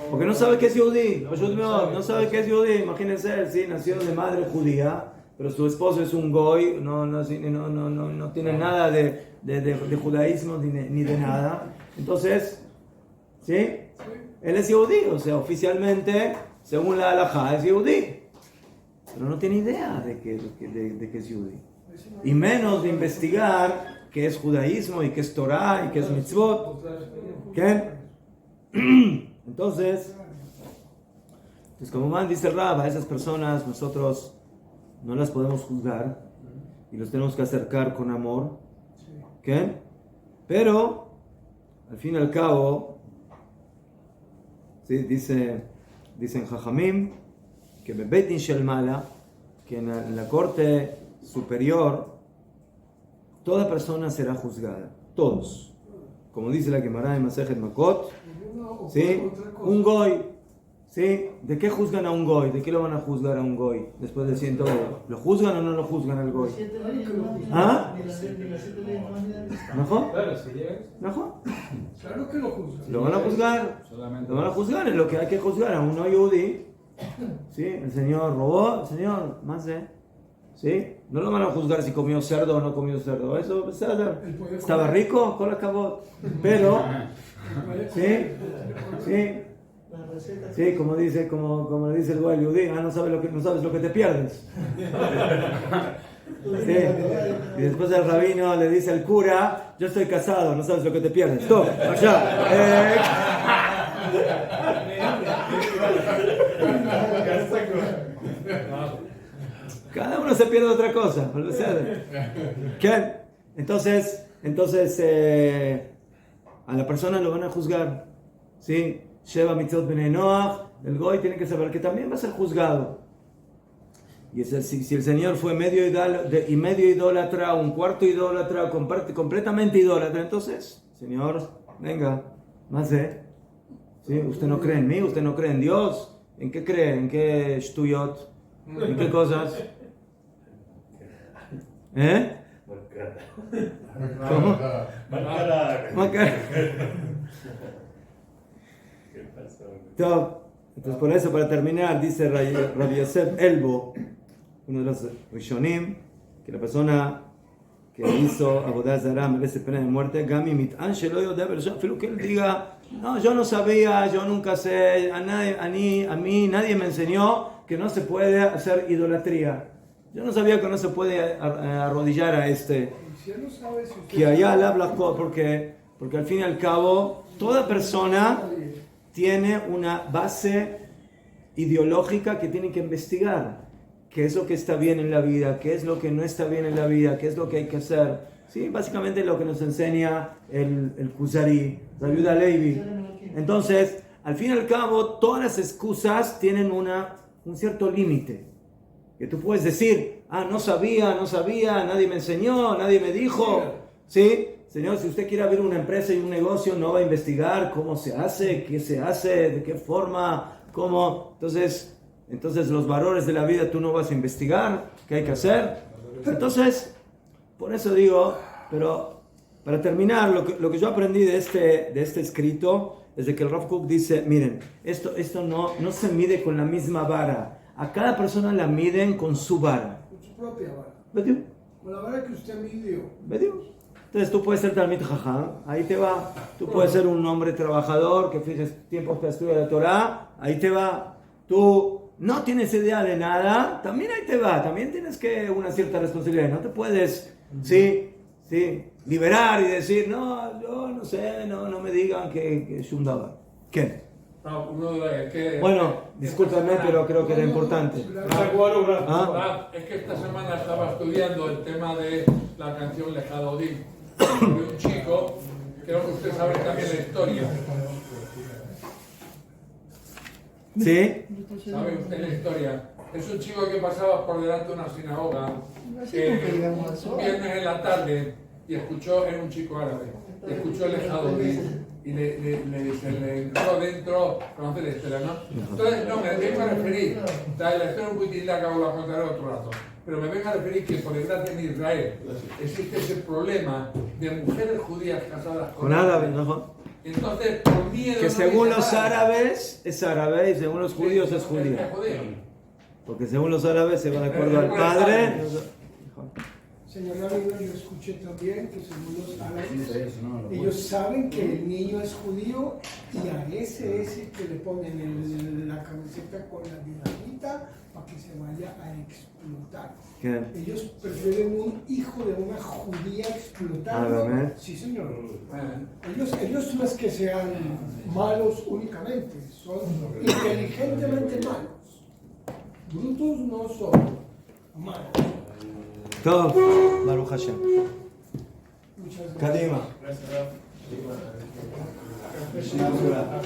Porque no sabe qué es Yehudí. No sabe qué es Yehudí. Imagínense, él sí nació de madre judía, pero su esposo es un goy, no tiene nada de judaísmo ni de nada. Entonces, ¿sí? Él es Yehudí, o sea, oficialmente, según la halajá, es Yehudí. Pero no tiene idea de que es Yehudí. Y menos de investigar qué es judaísmo y qué es Torah y qué es mitzvot. ¿Qué? Entonces, pues como man dice el Rab, a esas personas nosotros no las podemos juzgar y los tenemos que acercar con amor. ¿Qué? Pero al fin y al cabo, ¿sí? Dicen Jajamim que Bebet Din Shel Mala, que en la corte superior, toda persona será juzgada, todos. Como dice la Gemara de Masejet Makot, ¿sí? Un goy, ¿sí? ¿De qué juzgan a un goy? ¿De qué lo van a juzgar a un goy después de 100 años? ¿Lo juzgan o no lo juzgan al goy? ¿Ah? ¿No? Claro, si llegas. ¿No? Claro que lo juzgan. Lo van a juzgar. Lo van a juzgar, es lo que hay que juzgar a un yudí. ¿Sí? El señor robó, el señor, más ¿sí? No lo van a juzgar si comió cerdo o no comió cerdo. Eso, estaba rico, con la cabot. Pero, ¿sí? ¿Sí? Sí, como dice el güey yudí, no sabes lo que te pierdes. Sí. Y después el rabino le dice al cura, yo estoy casado, no sabes lo que te pierdes. Tú, allá. Cada uno se pierde otra cosa. ¿Qué? Entonces a la persona lo van a juzgar. ¿Sí? Sheva mitzvot bnei Noach, el goy tiene que saber que también va a ser juzgado. Y si el señor fue medio idólatra, un cuarto idólatra, completamente idólatra, entonces, señor, venga, más ¿sí? ¿Usted no cree en mí? ¿Usted no cree en Dios? ¿En qué cree? ¿En qué shtuyot? ¿En qué cosas? ¿Cómo? Entonces por eso, para terminar, dice Rabbi Yosef Elbo, uno de los Rishonim, que la persona que hizo Avodah Zarah merece pena de muerte, Gami mit'an shelo yodeh b'lashon, que él diga, no, yo no sabía, yo nunca sé, a mí nadie me enseñó que no se puede hacer idolatría. Yo no sabía que no se puede arrodillar a que allá le habla, porque al fin y al cabo toda persona tiene una base ideológica que tiene que investigar. ¿Qué es lo que está bien en la vida? ¿Qué es lo que no está bien en la vida? ¿Qué es lo que hay que hacer? ¿Sí? Básicamente lo que nos enseña el Kuzari, Rabbi Yehuda Levi. Entonces, al fin y al cabo, todas las excusas tienen un cierto límite. Que tú puedes decir, no sabía, nadie me enseñó, nadie me dijo. ¿Sí? Señor, si usted quiere abrir una empresa y un negocio, no va a investigar cómo se hace, qué se hace, de qué forma, cómo. Entonces los valores de la vida tú no vas a investigar, qué hay que hacer. Entonces, por eso digo, pero para terminar, lo que yo aprendí de este escrito es de que el Rav Kook dice, miren, esto no se mide con la misma vara. A cada persona la miden con su vara. Con su propia vara. ¿Vedió? Con la vara que usted midió. ¿Vedió? Entonces tú puedes ser Talmid Jajam, ahí te va. Tú puedes ser un hombre trabajador que fijes tiempos para estudiar la Torah, ahí te va. Tú no tienes idea de nada, también ahí te va. También tienes una cierta responsabilidad. No te puedes, liberar y decir, no, yo no sé, no me digan que es un dabar. ¿Qué? Bueno, discúlpame, pero creo que era importante. Es que esta semana estaba estudiando el tema de la canción Lejado Odín. De un chico, creo que usted sabe también la historia. ¿Sí? ¿Sabe usted la historia? Es un chico que pasaba por delante de una sinagoga un viernes en la tarde y escuchó, era un chico árabe, y escuchó el Lejado Odín y le entró dentro, conoce la historia, ¿no? Entonces, no, me vengo a referir, la historia es un poquitín larga, voy a contar otro rato. Pero me vengo a referir que por desgracia en Israel existe ese problema de mujeres judías casadas con árabes. ¿No? Entonces, por miedo. Que según los árabes es árabe y según los judíos es judío. Porque según los árabes se va de acuerdo al padre. Señor Rabino, yo escuché también que según los árabes, ellos saben que el niño es judío y a ese es el que le ponen la camiseta con la dinamita para que se vaya a explotar. ¿Qué? Ellos prefieren un hijo de una judía explotado. Sí, señor. Ellos no es que sean malos únicamente, son inteligentemente malos. Brutos no son malos. Todo, Baruch Hashem. Muchas gracias. Kadima. Gracias. Mishnah Berurah.